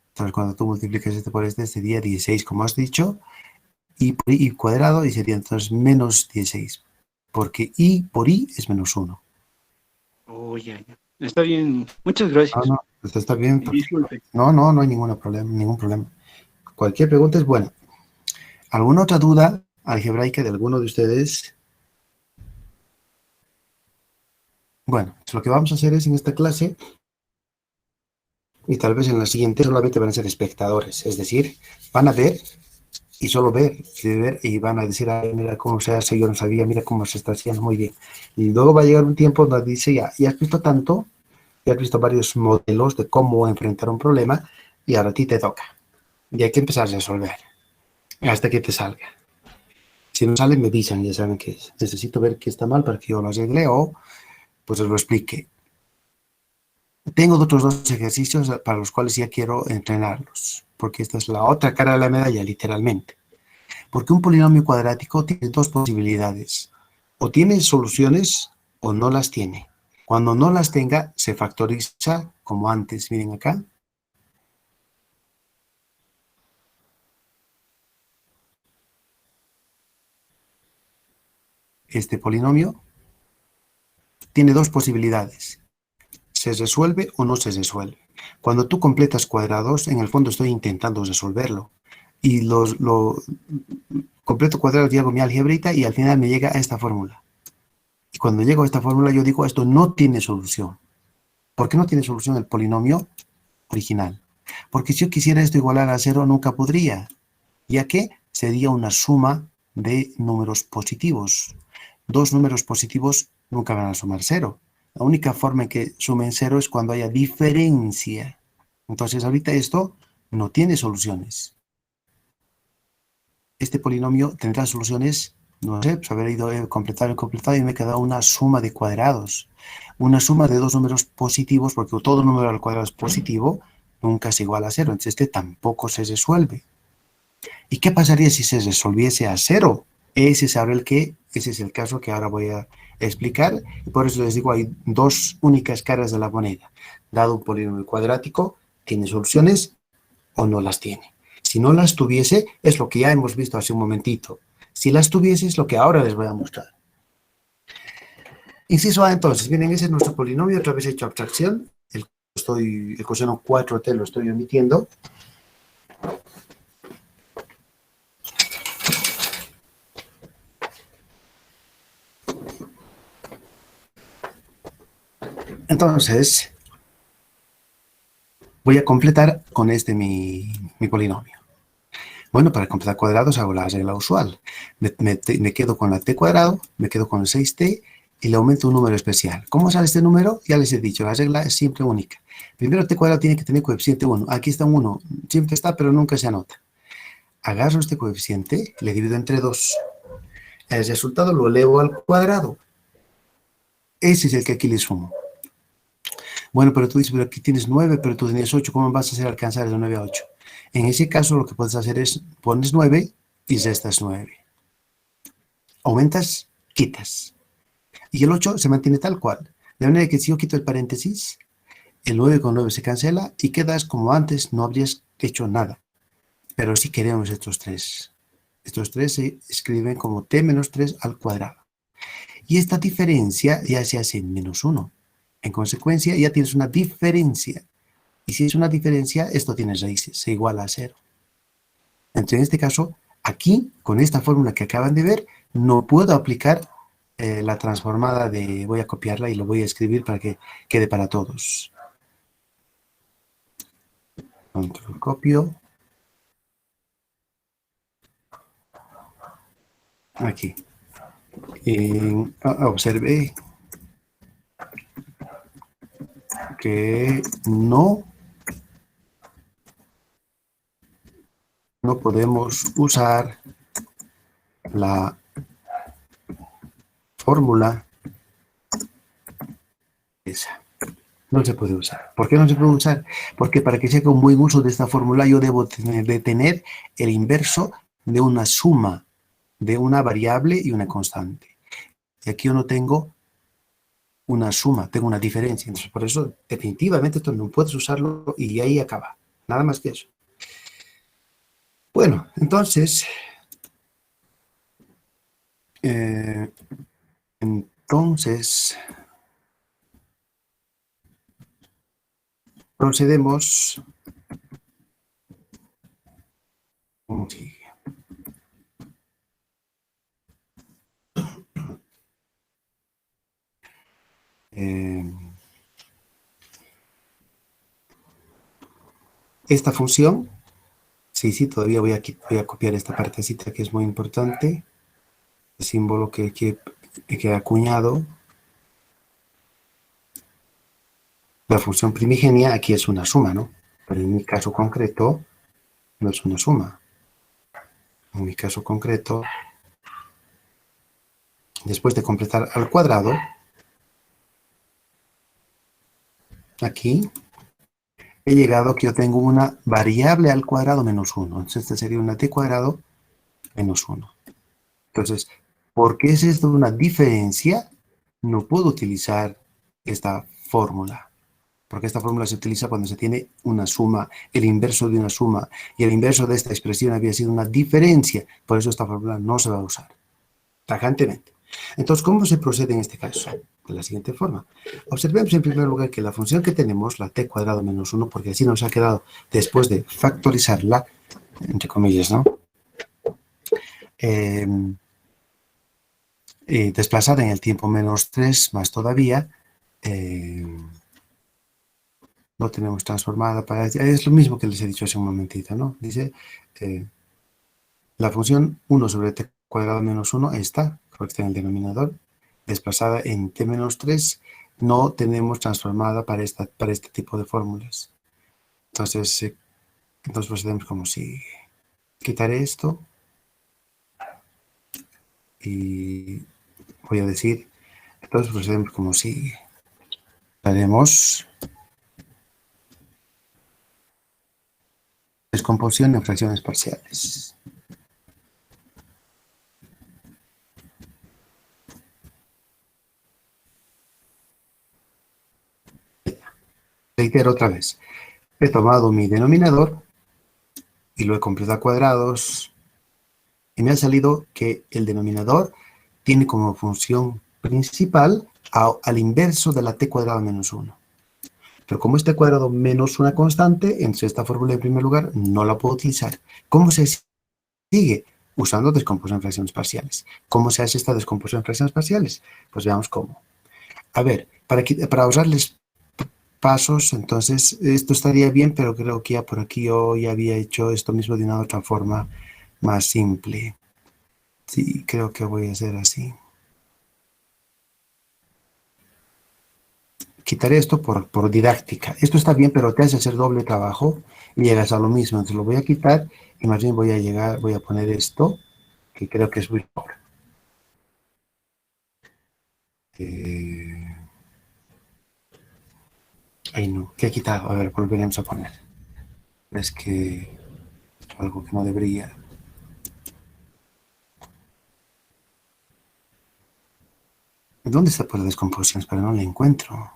Entonces, cuando tú multiplicas este por este, sería 16, como has dicho. Y por i cuadrado, y sería entonces menos 16. Porque i por i es menos 1. Oh, ya. Está bien. Muchas gracias. No, esto está bien. Disculpe. No hay ningún problema. Cualquier pregunta es buena. ¿Alguna otra duda algebraica de alguno de ustedes? Bueno, lo que vamos a hacer es en esta clase, y tal vez en la siguiente solamente van a ser espectadores, es decir, van a ver y solo ver, y van a decir, ay, mira cómo se hace, yo no sabía, mira cómo se está haciendo, muy bien. Y luego va a llegar un tiempo donde dice, ya has visto tanto, ya has visto varios modelos de cómo enfrentar un problema, y ahora a ti te toca. Y hay que empezar a resolver, hasta que te salga. Si no sale, me avisan, ya saben que necesito ver qué está mal para que yo lo arregle o pues os lo explique. Tengo otros 2 ejercicios para los cuales ya quiero entrenarlos, porque esta es la otra cara de la medalla, literalmente. Porque un polinomio cuadrático tiene 2 posibilidades. O tiene soluciones o no las tiene. Cuando no las tenga, se factoriza como antes. Miren acá. Este polinomio tiene 2 posibilidades. ¿Se resuelve o no se resuelve? Cuando tú completas cuadrados, en el fondo estoy intentando resolverlo. Y lo completo cuadrados y hago mi algebrita y al final me llega a esta fórmula. Y cuando llego a esta fórmula yo digo, esto no tiene solución. ¿Por qué no tiene solución el polinomio original? Porque si yo quisiera esto igualar a 0, nunca podría, ya que sería una suma de números positivos. 2 números positivos nunca van a sumar 0. La única forma en que sumen 0 es cuando haya diferencia. Entonces ahorita esto no tiene soluciones. Este polinomio tendrá soluciones, no sé, pues haber ido completado y me ha quedado una suma de cuadrados. Una suma de 2 números positivos, porque todo número al cuadrado es positivo, nunca es igual a 0. Entonces este tampoco se resuelve. ¿Y qué pasaría si se resolviese a 0? Ese es el caso que ahora voy a explicar. Y por eso les digo, hay 2 únicas caras de la moneda. Dado un polinomio cuadrático, tiene soluciones o no las tiene. Si no las tuviese, es lo que ya hemos visto hace un momentito. Si las tuvieses, lo que ahora les voy a mostrar. Inciso A, entonces, miren, ese es nuestro polinomio, otra vez he hecho abstracción, el coseno 4t lo estoy omitiendo. Entonces, voy a completar con mi polinomio. Bueno, para completar cuadrados hago la regla usual. Me quedo con la t cuadrado, me quedo con el 6t y le aumento un número especial. ¿Cómo sale este número? Ya les he dicho, la regla es siempre única. Primero t cuadrado tiene que tener coeficiente 1. Aquí está un 1, siempre está, pero nunca se anota. Agarro este coeficiente, le divido entre 2. El resultado lo elevo al cuadrado. Ese es el que aquí le sumo. Bueno, pero tú dices, pero aquí tienes 9, pero tú tenías 8, ¿cómo vas a hacer alcanzar de 9 a 8? En ese caso, lo que puedes hacer es, pones 9 y restas 9. Aumentas, quitas. Y el 8 se mantiene tal cual. De manera que si yo quito el paréntesis, el 9 con 9 se cancela y quedas como antes, no habrías hecho nada. Pero sí queremos estos 3. Estos 3 se escriben como t menos 3 al cuadrado. Y esta diferencia ya se hace en menos 1. En consecuencia, ya tienes una diferencia. Y si es una diferencia, esto tiene raíces, se iguala a 0. Entonces, en este caso, aquí, con esta fórmula que acaban de ver, no puedo aplicar la transformada de... Voy a copiarla y lo voy a escribir para que quede para todos. Control copio. Aquí. Observe que no podemos usar la fórmula esa. No se puede usar. ¿Por qué no se puede usar? Porque para que se haga un buen uso de esta fórmula yo debo tener el inverso de una suma de una variable y una constante. Y aquí yo no tengo una suma, tengo una diferencia. Entonces, por eso, definitivamente, esto no puedes usarlo y ahí acaba. Nada más que eso. Bueno, entonces, procedemos. ¿Cómo sigue? Esta función, sí, todavía voy a copiar esta partecita que es muy importante, el símbolo que he acuñado. La función primigenia aquí es una suma, ¿no? Pero en mi caso concreto no es una suma. En mi caso concreto, después de completar al cuadrado, aquí, he llegado que yo tengo una variable al cuadrado menos 1. Entonces, esta sería una t cuadrado menos 1. Entonces, porque es esto una diferencia, no puedo utilizar esta fórmula. Porque esta fórmula se utiliza cuando se tiene una suma, el inverso de una suma. Y el inverso de esta expresión había sido una diferencia. Por eso esta fórmula no se va a usar. Tajantemente. Entonces, ¿cómo se procede en este caso? De la siguiente forma. Observemos en primer lugar que la función que tenemos, la t cuadrado menos 1, porque así nos ha quedado después de factorizarla, entre comillas, ¿no? Desplazada en el tiempo menos 3 más todavía, no tenemos transformada para... Es lo mismo que les he dicho hace un momentito, ¿no? Dice, la función 1 sobre t cuadrado menos 1 está, porque está en el denominador, desplazada en t menos 3, no tenemos transformada para este tipo de fórmulas. Entonces procedemos como sigue. Quitaré esto y voy a decir, entonces procedemos como sigue. Haremos descomposición en fracciones parciales. Reitero otra vez. He tomado mi denominador y lo he completado a cuadrados Y me ha salido que el denominador tiene como función principal al inverso de la t cuadrado menos 1. Pero como este cuadrado menos una constante, entonces esta fórmula en primer lugar no la puedo utilizar. ¿Cómo se sigue? Usando descomposición en fracciones parciales. ¿Cómo se hace esta descomposición en fracciones parciales? Pues veamos cómo. A ver, para ahorrarles pasos, entonces esto estaría bien, pero creo que ya por aquí yo ya había hecho esto mismo de una otra forma más simple. Sí, creo que voy a hacer así. Quitaré esto por didáctica. Esto está bien, pero te hace hacer doble trabajo y llegas a lo mismo. Entonces lo voy a quitar y más bien voy a poner esto, que creo que es muy mejor. Ay no, ¿qué he quitado? A ver, volveremos a poner. Es que algo que no debería. ¿Dónde está por la descomposición? Pero no la encuentro.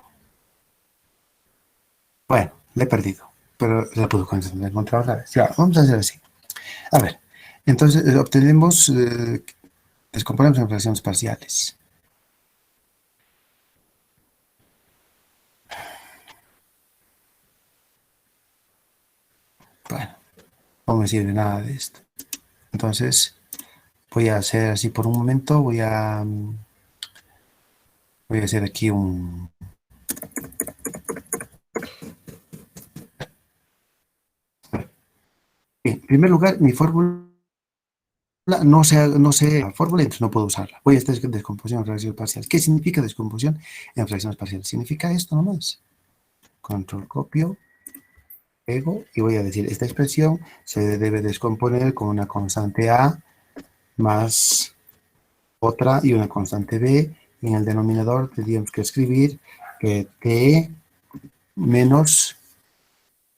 Bueno, la he perdido, pero la puedo encontrar otra vez. Ya, vamos a hacer así. A ver, entonces obtenemos, descomponemos en fracciones parciales. Bueno, no me sirve nada de esto. Entonces, voy a hacer así por un momento, voy a hacer aquí un... Bien, en primer lugar, mi fórmula no sé la fórmula, entonces no puedo usarla. Voy a hacer descomposición en fracciones parciales. ¿Qué significa descomposición en fracciones parciales? Significa esto nomás. Control copio, pego y voy a decir, esta expresión se debe descomponer con una constante A más otra y una constante B. Y en el denominador tendríamos que escribir que T menos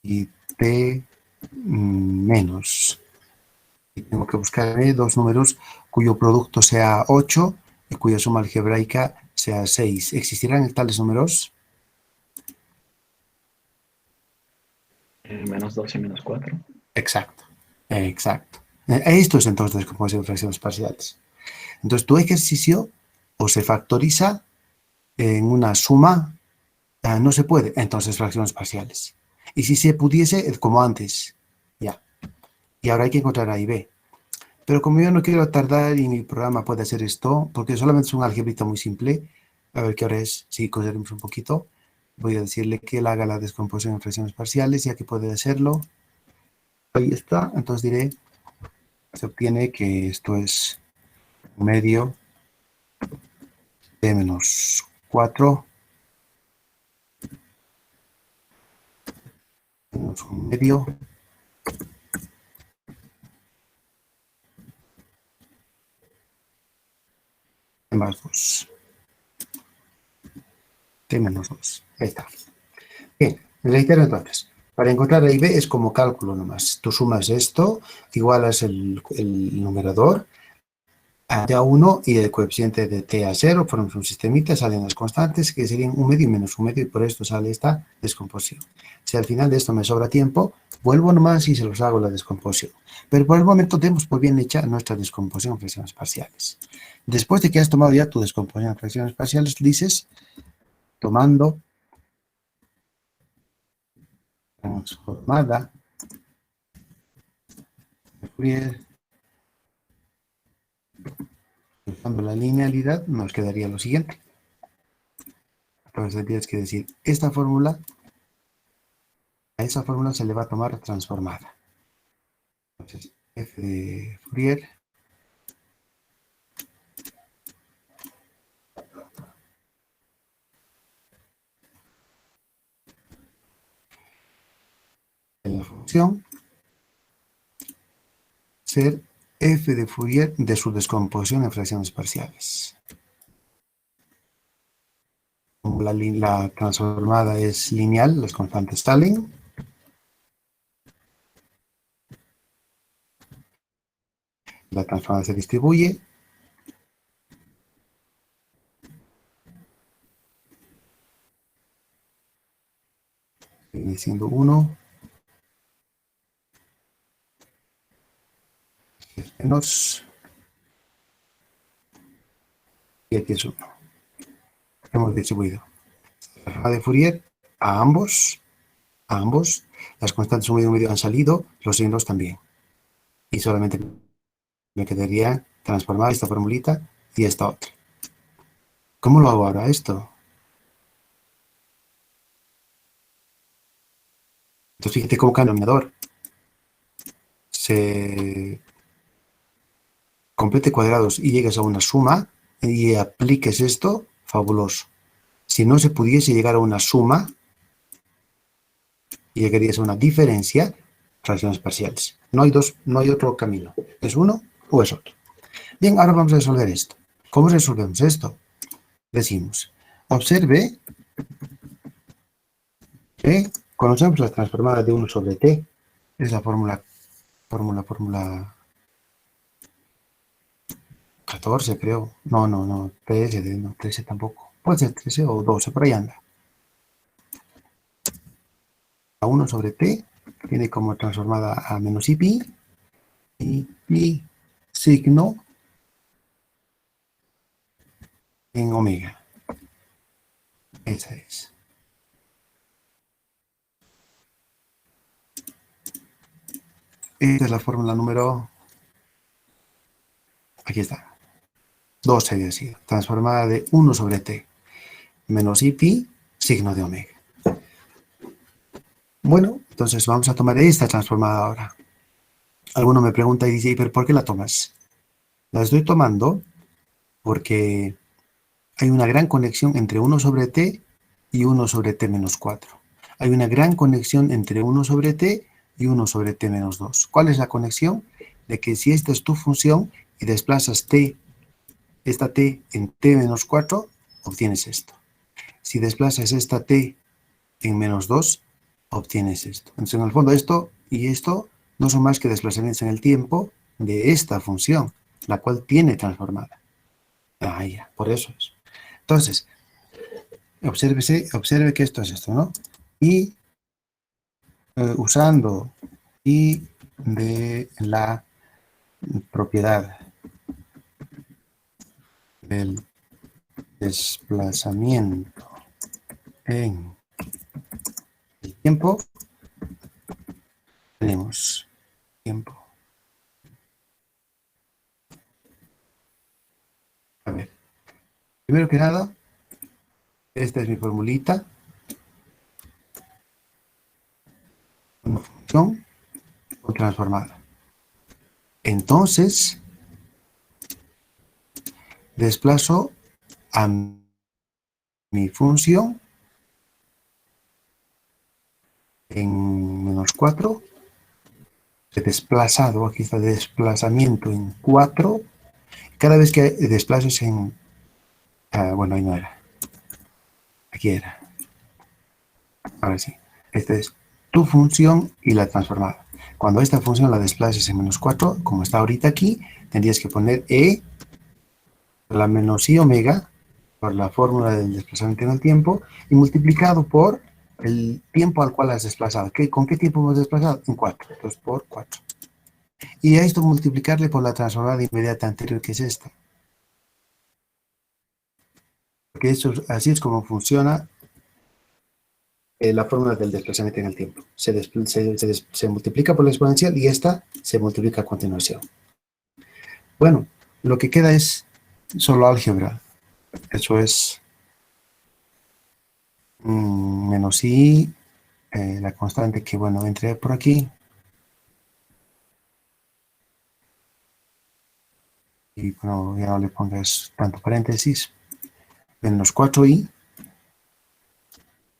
y T menos. Y tengo que buscar dos números cuyo producto sea 8 y cuya suma algebraica sea 6. ¿Existirán tales números? Menos 2 y menos 4. Exacto, exacto. Esto es entonces descomposición de fracciones parciales. Entonces tu ejercicio o se factoriza en una suma, no se puede, entonces fracciones parciales. Y si se pudiese, como antes, ya. Y ahora hay que encontrar A y B. Pero como yo no quiero tardar y mi programa puede hacer esto, porque solamente es un algebrita muy simple, a ver qué hora es, si cogeremos un poquito, voy a decirle que él haga la descomposición en fracciones parciales, ya que puede hacerlo. Ahí está, entonces diré, se obtiene que esto es un medio de menos 4 menos un medio más 2. T menos 2. Ahí está. Bien, reitero entonces. Para encontrar A y B es como cálculo nomás. Tú sumas esto, igualas el numerador a T a 1 y el coeficiente de T a 0, formas un sistemita, salen las constantes que serían un medio y menos un medio y por esto sale esta descomposición. Si al final de esto me sobra tiempo, vuelvo nomás y se los hago la descomposición. Pero por el momento tenemos por bien hecha nuestra descomposición en fracciones parciales. Después de que has tomado ya tu descomposición en fracciones parciales, dices, tomando transformada de Fourier, usando la linealidad, nos quedaría lo siguiente. Entonces tendrías que decir, esta fórmula, a esa fórmula se le va a tomar transformada. Entonces, f de Fourier en la función ser f de Fourier de su descomposición en fracciones parciales. Como la transformada es lineal, las constantes salen. La transformada se distribuye. Viene siendo 1 menos y aquí es 1. Hemos distribuido la transformada de Fourier a ambos, las constantes 1 y 1 medio han salido, los signos también. Y solamente me quedaría transformar esta formulita y esta otra. ¿Cómo lo hago ahora esto? Entonces fíjate cómo cambia el denominador. Se complete cuadrados y llegues a una suma y apliques esto, fabuloso. Si no se pudiese llegar a una suma, llegarías a una diferencia, fracciones parciales. No hay otro camino. ¿Es uno o es otro? Bien, ahora vamos a resolver esto. ¿Cómo resolvemos esto? Decimos, observe que conocemos la transformada de 1 sobre t. Es la fórmula 14, creo. No, 13, no, 13 tampoco. Puede ser 13 o 12, por ahí anda. A 1 sobre t tiene como transformada a menos i pi, y pi signo en omega. Esa es. Esta es la fórmula número... Aquí está. 2 sería así. Transformada de 1 sobre t menos i pi signo de omega. Bueno, entonces vamos a tomar esta transformada ahora. Alguno me pregunta y dice, ¿pero por qué la tomas? La estoy tomando porque hay una gran conexión entre 1 sobre t y 1 sobre t menos 4. Hay una gran conexión entre 1 sobre t y 1 sobre t menos 2. ¿Cuál es la conexión? De que si esta es tu función y desplazas esta t en t menos 4, obtienes esto. Si desplazas esta t en menos 2, obtienes esto. Entonces, en el fondo, esto y esto no son más que desplazamientos en el tiempo de esta función, la cual tiene transformada. Ah, ya, por eso es. Entonces, observe que esto es esto, ¿no? Y usando y de la propiedad del desplazamiento en el tiempo, tenemos tiempo. A ver, primero que nada, esta es mi formulita. Una función transformada. Entonces, desplazo a mi función en menos 4. He desplazado, aquí está desplazamiento en 4. Cada vez que desplaces en... bueno, ahí no era. Aquí era. Ahora sí. Esta es tu función y la transformada. Cuando esta función la desplaces en menos 4, como está ahorita aquí, tendrías que poner e la menos i omega por la fórmula del desplazamiento en el tiempo y multiplicado por el tiempo al cual has desplazado. ¿Con qué tiempo hemos desplazado? En 4. Entonces por 4. Y a esto multiplicarle por la transformada inmediata anterior, que es esta. Porque así es como funciona la fórmula del desplazamiento en el tiempo. Se multiplica por la exponencial y esta se multiplica a continuación. Bueno, lo que queda es solo álgebra. Eso es menos i, la constante que, bueno, entré por aquí. Y bueno, ya no le pongas tanto paréntesis. Menos 4i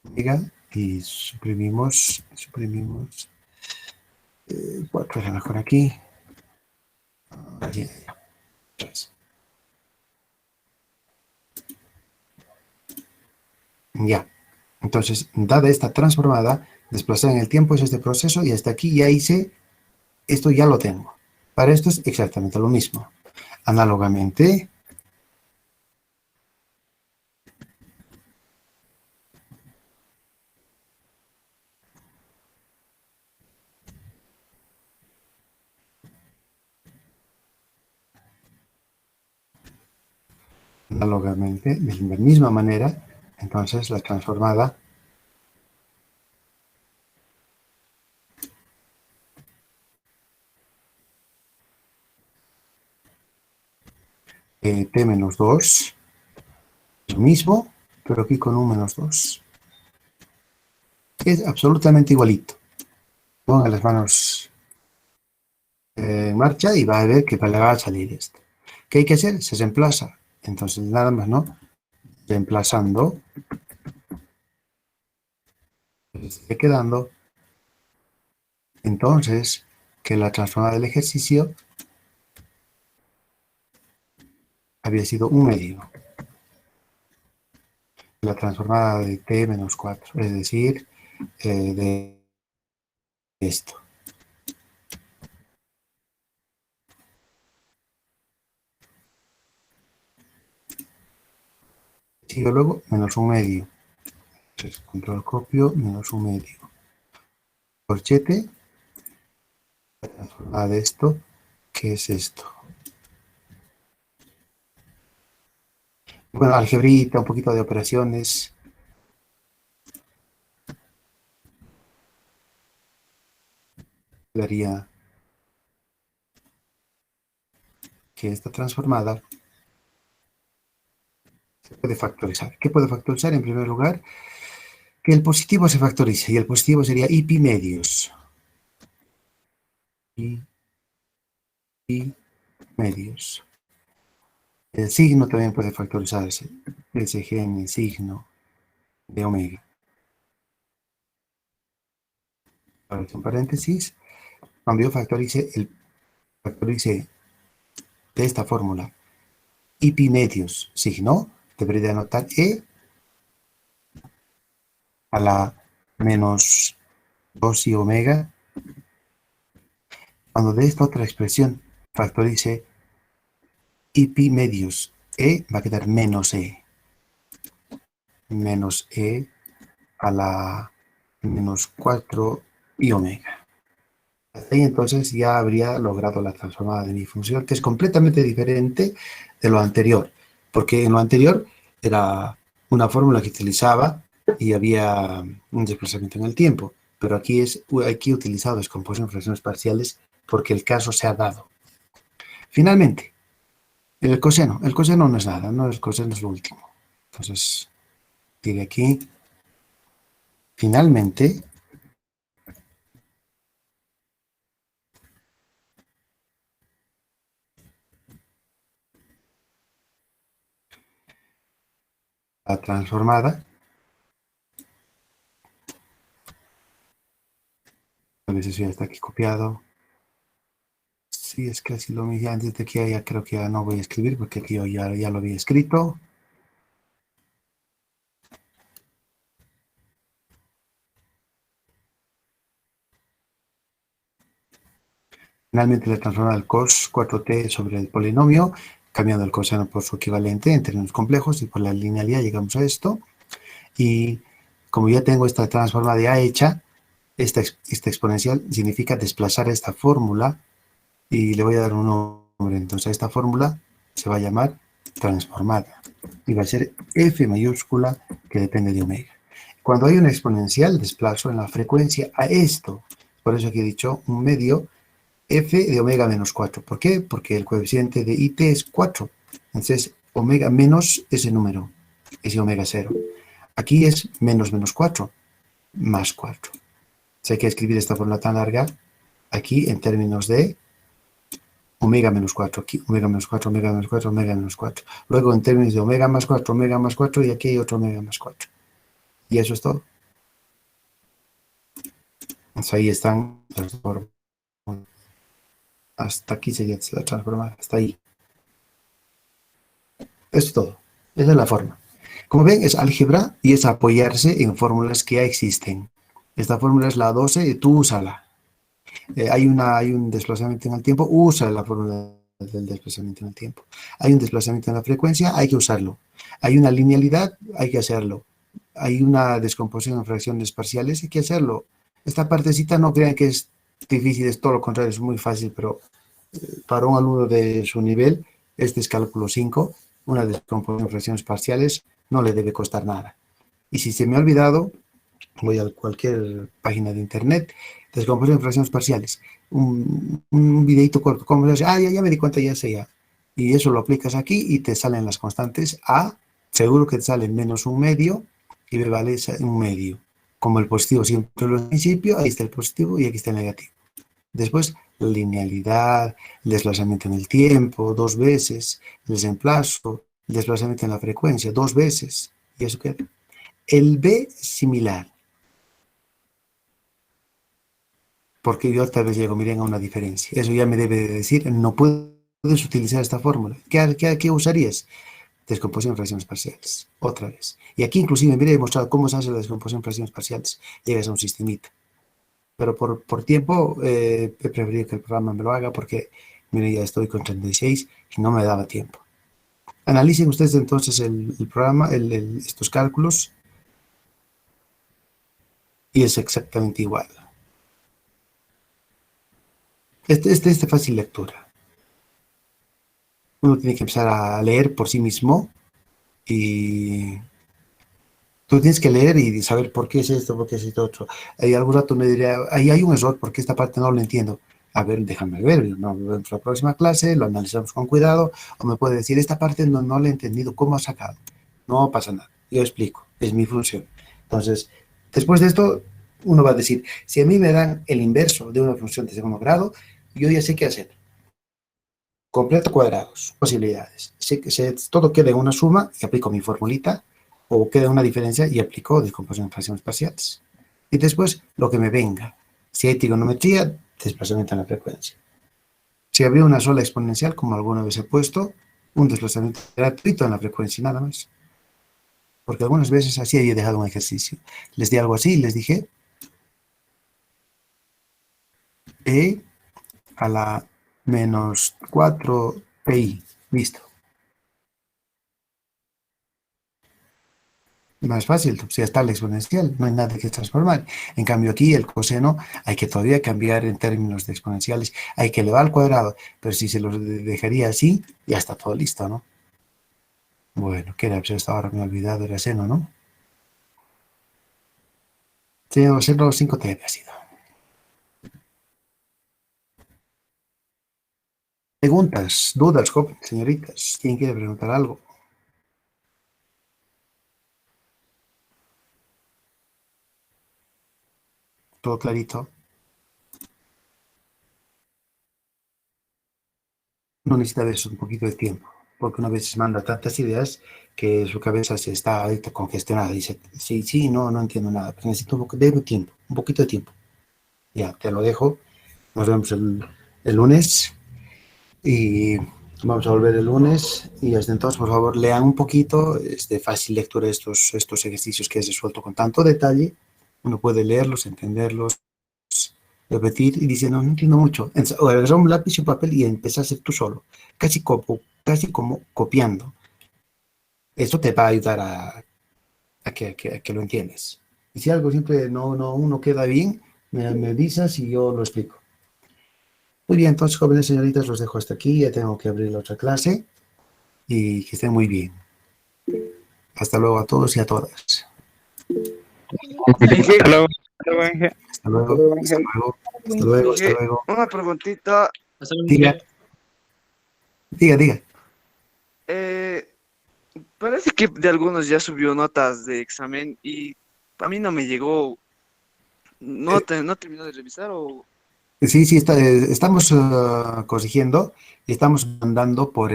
omega y suprimimos 4 es mejor aquí. Aquí. Ya. Entonces, dada esta transformada, desplazar en el tiempo es este proceso y hasta aquí ya hice, esto ya lo tengo. Para esto es exactamente lo mismo. Análogamente, Análogamente, de la misma manera, entonces la transformada t menos 2, lo mismo, pero aquí con un menos 2. Es absolutamente igualito. Ponga las manos en marcha y va a ver que le va a salir esto. ¿Qué hay que hacer? Se reemplaza. Entonces, nada más, ¿no? Reemplazando, sigue quedando, entonces, que la transformada del ejercicio había sido un medio. La transformada de t menos 4, es decir, de esto. Sigo luego, menos un medio. Entonces, control copio, menos un medio. Corchete, la transformada de esto, ¿qué es esto? Bueno, algebrita, un poquito de operaciones. Daría que esta transformada se puede factorizar. ¿Qué puede factorizar? En primer lugar, que el positivo se factorice, y el positivo sería IP medios. Y medios. El signo también puede factorizarse. SGN, signo de omega. Ahora, en paréntesis, cuando yo factorice de esta fórmula IP medios, signo, debería anotar E a la menos 2 y omega. Cuando de esta otra expresión factorice IP medios E, va a quedar menos E. Menos E a la menos 4 y omega. Hasta ahí entonces ya habría logrado la transformada de mi función, que es completamente diferente de lo anterior, porque en lo anterior era una fórmula que utilizaba y había un desplazamiento en el tiempo, pero aquí he utilizado descomposición de fracciones parciales porque el caso se ha dado. Finalmente, el coseno no es nada, ¿no? El coseno es lo último. Entonces, diré aquí, finalmente, la transformada, a veces ya está aquí copiado. Sí, es casi lo mismo. Antes de que ya creo que ya no voy a escribir porque aquí yo ya lo había escrito. Finalmente la transforma del cos 4t sobre el polinomio, cambiando el coseno por su equivalente en términos complejos, y por la linealidad llegamos a esto. Y como ya tengo esta transformada ya hecha, esta exponencial significa desplazar esta fórmula y le voy a dar un nombre. Entonces esta fórmula se va a llamar transformada y va a ser f mayúscula que depende de omega. Cuando hay una exponencial, desplazo en la frecuencia a esto. Por eso aquí he dicho un medio f de omega menos 4. ¿Por qué? Porque el coeficiente de it es 4. Entonces, omega menos ese número, ese omega 0. Aquí es menos 4, más 4. Si hay que escribir esta fórmula tan larga, aquí en términos de omega menos 4, aquí omega menos 4, omega menos 4, omega menos 4. Luego en términos de omega más 4, omega más 4, y aquí hay otro omega más 4. Y eso es todo. Entonces ahí están las fórmulas. Hasta aquí sería la transformada, hasta ahí. Esto es todo. Esa es la forma. Como ven, es álgebra y es apoyarse en fórmulas que ya existen. Esta fórmula es la 12 y tú úsala. Hay un desplazamiento en el tiempo, usa la fórmula del desplazamiento en el tiempo. Hay un desplazamiento en la frecuencia, hay que usarlo. Hay una linealidad, hay que hacerlo. Hay una descomposición en fracciones parciales, hay que hacerlo. Esta partecita no crean que es difícil, es todo lo contrario, es muy fácil, pero para un alumno de su nivel, este es cálculo 5, una descomposición de fracciones parciales no le debe costar nada. Y si se me ha olvidado, voy a cualquier página de internet, descomposición de fracciones parciales, un videito corto, ¿cómo se hace? Ah, ya me di cuenta, ya sé ya. Y eso lo aplicas aquí y te salen las constantes. A, seguro que te sale menos un medio y B vale un medio. Como el positivo siempre lo principio, ahí está el positivo y aquí está el negativo. Después, la linealidad, el desplazamiento en el tiempo, 2 veces, el desemplazo, el desplazamiento en la frecuencia, 2 veces. Y eso queda. El B similar. Porque yo tal vez llego, miren, a una diferencia. Eso ya me debe de decir, no puedes utilizar esta fórmula. ¿Qué usarías? Descomposición de fracciones parciales. Otra vez. Y aquí inclusive, mire, he mostrado cómo se hace la descomposición de fracciones parciales. Llegas a un sistemita. Pero por tiempo he preferido que el programa me lo haga porque, mire, ya estoy con 36 y no me daba tiempo. Analicen ustedes entonces el programa, estos cálculos, y es exactamente igual. Este es de fácil lectura. Uno tiene que empezar a leer por sí mismo y tú tienes que leer y saber por qué es esto, por qué es esto otro. Hay algún rato me diría, ahí hay un error, porque esta parte no lo entiendo. A ver, déjame ver, no, en la próxima clase lo analizamos con cuidado, o me puede decir, esta parte no la he entendido, ¿cómo ha sacado? No pasa nada, yo explico, es mi función. Entonces, después de esto, uno va a decir, si a mí me dan el inverso de una función de segundo grado, yo ya sé qué hacer. Completo cuadrados, posibilidades. Todo queda en una suma y aplico mi formulita, o queda una diferencia y aplico descomposición de fracciones parciales. Y después, lo que me venga. Si hay trigonometría, desplazamiento en la frecuencia. Si habría una sola exponencial, como alguna vez he puesto, un desplazamiento gratuito en la frecuencia y nada más. Porque algunas veces así he dejado un ejercicio. Les di algo así y les dije E a la menos 4pi. Listo. Más fácil, si está la exponencial, no hay nada que transformar. En cambio aquí el coseno hay que todavía cambiar en términos de exponenciales, hay que elevar al cuadrado, pero si se lo dejaría así, ya está todo listo, ¿no? Bueno, ¿qué era? Pues hasta ahora me he olvidado, era seno, ¿no? Seno 5t había sido. Preguntas, dudas, jóvenes, señoritas, ¿quién quiere preguntar algo? ¿Todo clarito? No necesita de eso, un poquito de tiempo, porque una vez manda tantas ideas que su cabeza se está ahorita congestionada y dice, sí, no entiendo nada, pero necesito un poquito de tiempo. Ya, te lo dejo. Nos vemos el lunes y vamos a volver el lunes y hasta entonces, por favor, lean un poquito. Es de fácil lectura estos ejercicios que he resuelto con tanto detalle. Uno puede leerlos, entenderlos, repetir y dice, no entiendo mucho. O agarrar un lápiz y un papel y empezar a hacer tú solo, casi como copiando. Eso te va a ayudar a que lo entiendas. Y si algo siempre uno queda bien, me avisas y yo lo explico. Muy bien, entonces, jóvenes señoritas, los dejo hasta aquí. Ya tengo que abrir la otra clase y que estén muy bien. Hasta luego a todos y a todas. Hasta luego. Hasta luego. Hasta luego. Hasta luego. Hasta luego. Una preguntita. Diga. Parece que de algunos ya subió notas de examen y a mí no me llegó. ¿No terminó de revisar o...? Sí, estamos corrigiendo y estamos mandando por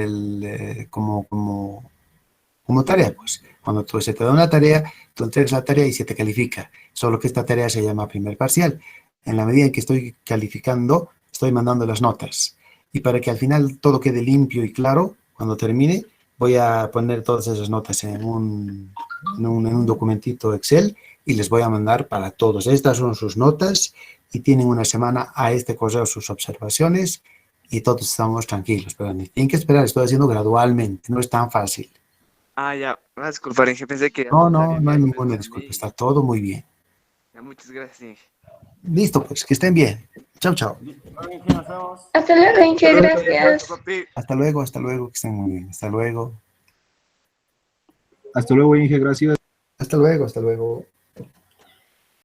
como tarea, pues. Cuando se te da una tarea, tú entregas la tarea y se te califica. Solo que esta tarea se llama primer parcial. En la medida en que estoy calificando, estoy mandando las notas. Y para que al final todo quede limpio y claro, cuando termine, voy a poner todas esas notas en un documentito Excel y les voy a mandar para todos. Estas son sus notas y tienen una semana a este correo sus observaciones y todos estamos tranquilos. Pero tienen que esperar, estoy haciendo gradualmente, no es tan fácil. Ah, ya. Disculpa, Inge, pensé que... No hay ninguna disculpa, está todo muy bien. Ya, muchas gracias, Inge. Listo, pues, que estén bien. Chao. Hasta luego, Inge, gracias. Hasta luego, que estén muy bien. Hasta luego. Hasta luego, Inge, gracias. Hasta luego, hasta luego.